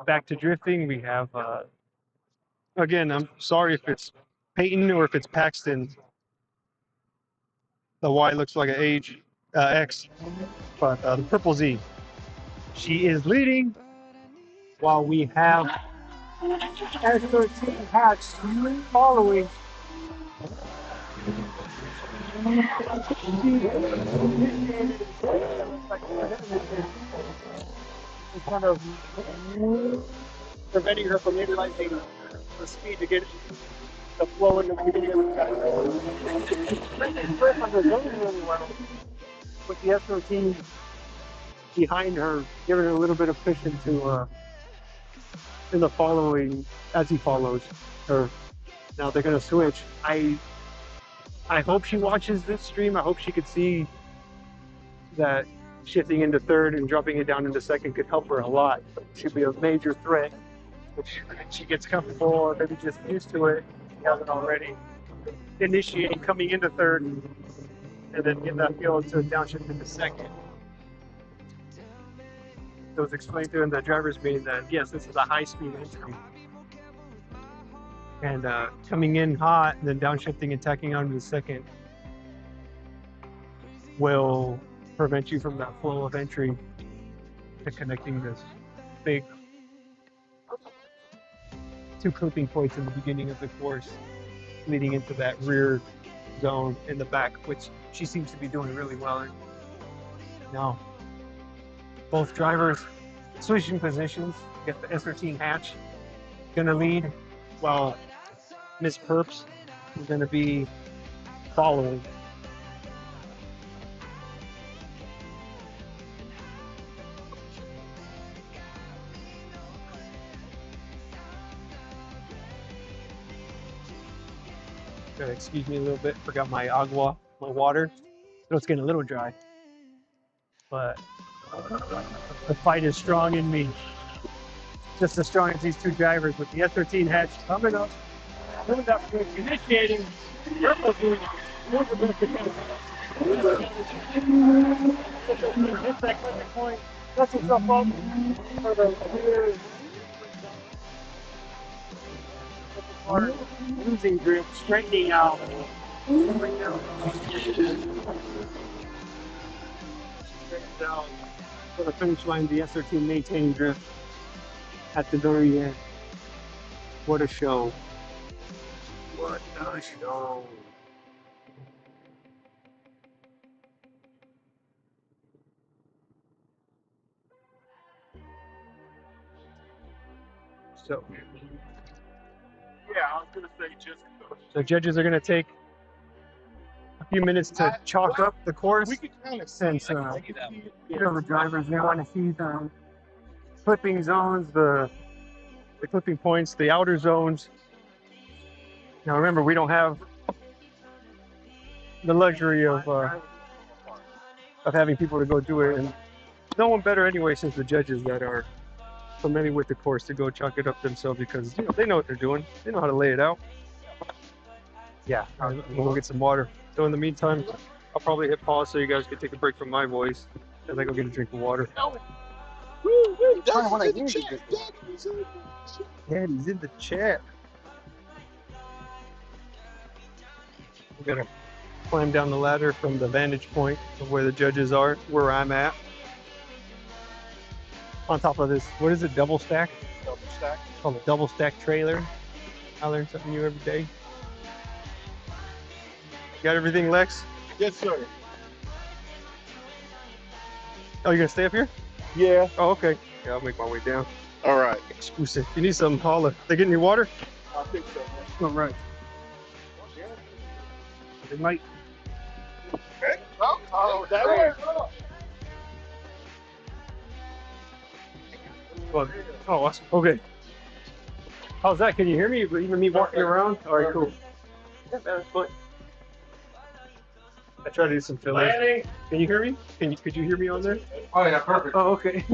back to drifting, we have again, I'm sorry if it's Peyton or if it's Paxton. The Y looks like an age X, but the Purple Z, she is leading, while we have S13 Hatch following. It's kind of preventing her from utilizing the speed to get the flow in the beginning of the track. Really well, with the S13 behind her, giving her a little bit of cushion to in the following as he follows her. Now they're gonna switch. I hope she watches this stream. I hope she could see that shifting into third and dropping it down into second could help her a lot. She'd be a major threat if she gets comfortable or maybe just used to it. She hasn't already. Initiating coming into third and then get that feel to downshift into second. It was explained to in the driver's meeting that yes, this is a high-speed entry. And coming in hot and then downshifting and tacking onto the second will prevent you from that flow of entry to connecting this big 2 clipping points in the beginning of the course, leading into that rear zone in the back, which she seems to be doing really well in. Now, both drivers switching positions. You got the S13 hatch gonna lead, while Miss Perps is gonna be following. Excuse me a little bit, forgot my agua, my water. So it's getting a little dry. But the fight is strong in me. Just as strong as these 2 drivers with the S13 hatch coming up. Moving up, initiating. Purple's doing hit that clipping point, sets himself up for the rear. Losing grip, straightening out. Straightening out for the finish line. The S13 maintaining drift at the very end. What a show! What a show! So. Yeah, I was gonna say just. The judges are going to take a few minutes to chalk up the course. We could kind of Since the drivers, they want to see the clipping zones, the clipping points, the outer zones. Now remember, we don't have the luxury of having people to go do it, and no one better anyway, since the judges that are familiar with the course, to go chalk it up themselves, because they know what they're doing. They know how to lay it out. Yeah, we'll get some water. So in the meantime, I'll probably hit pause so you guys can take a break from my voice as I go get a drink of water. Daddy's in the chat. We're gonna climb down the ladder from the vantage point of where the judges are, where I'm at. On top of this, what is it, double stack? Double stack. Called a double stack trailer. I learn something new every day. Got everything, Lex? Yes, sir. Oh, you're gonna stay up here? Yeah. Oh, okay. Yeah, I'll make my way down. All right. Exclusive. If you need something, holler. They getting your water? I think so. All right. They might. Okay. Oh, that works. Well, oh, awesome. Okay. How's that? Can you hear me? Even me walking around? All right, cool. Yeah, that's fine. I try to do some filling. Can you hear me? Could you hear me on there? Oh yeah, perfect. Oh, okay.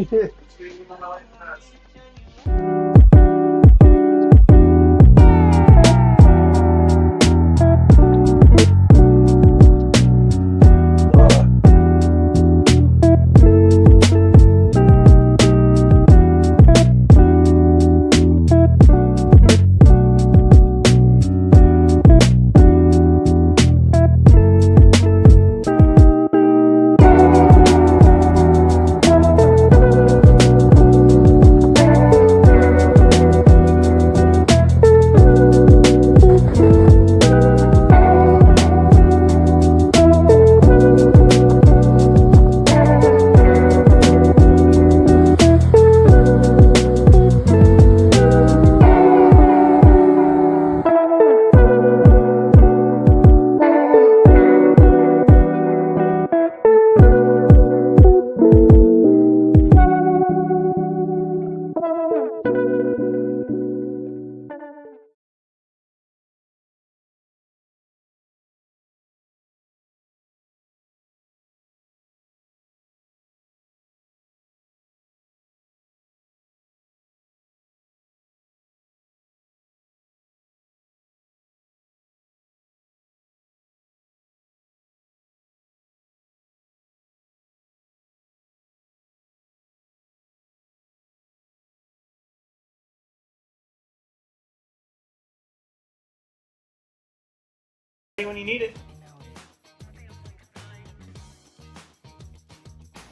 when you need it.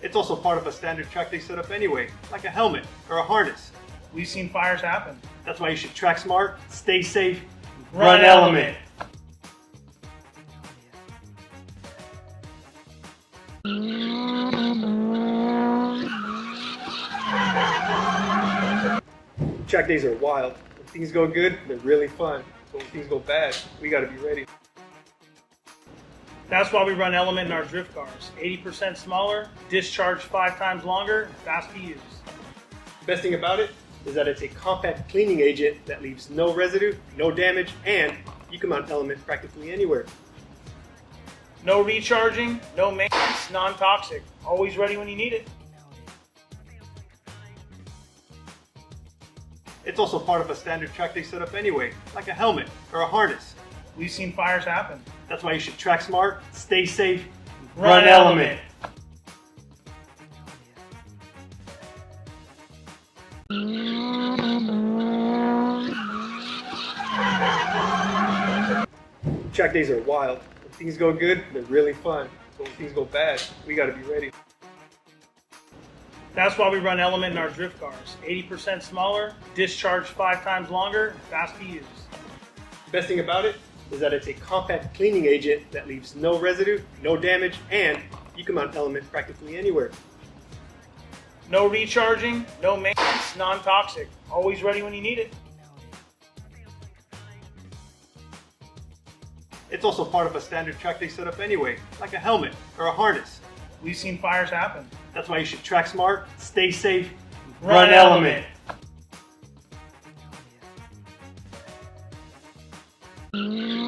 It's also part of a standard track day setup anyway, like a helmet or a harness. We've seen fires happen. That's why you should track smart, stay safe, Run Element. Track days are wild. When things go good, they're really fun. But when things go bad, we gotta be ready. That's why we run Element in our drift cars. 80% smaller, discharge 5 times longer, and fast to use. The best thing about it is that it's a compact cleaning agent that leaves no residue, no damage, and you can mount Element practically anywhere. No recharging, no maintenance, non-toxic. Always ready when you need it. It's also part of a standard track day setup anyway, like a helmet or a harness. We've seen fires happen. That's why you should track smart, stay safe, Run Element. Track days are wild. When things go good, they're really fun. But when things go bad, we gotta be ready. That's why we run Element in our drift cars. 80% smaller, discharge 5 times longer, and fast to use. The best thing about it is that it's a compact cleaning agent that leaves no residue, no damage, and you can mount Element practically anywhere. No recharging, no maintenance, non-toxic. Always ready when you need it. It's also part of a standard track day setup anyway, like a helmet or a harness. We've seen fires happen. That's why you should track smart, stay safe, Run Element. Mm-hmm.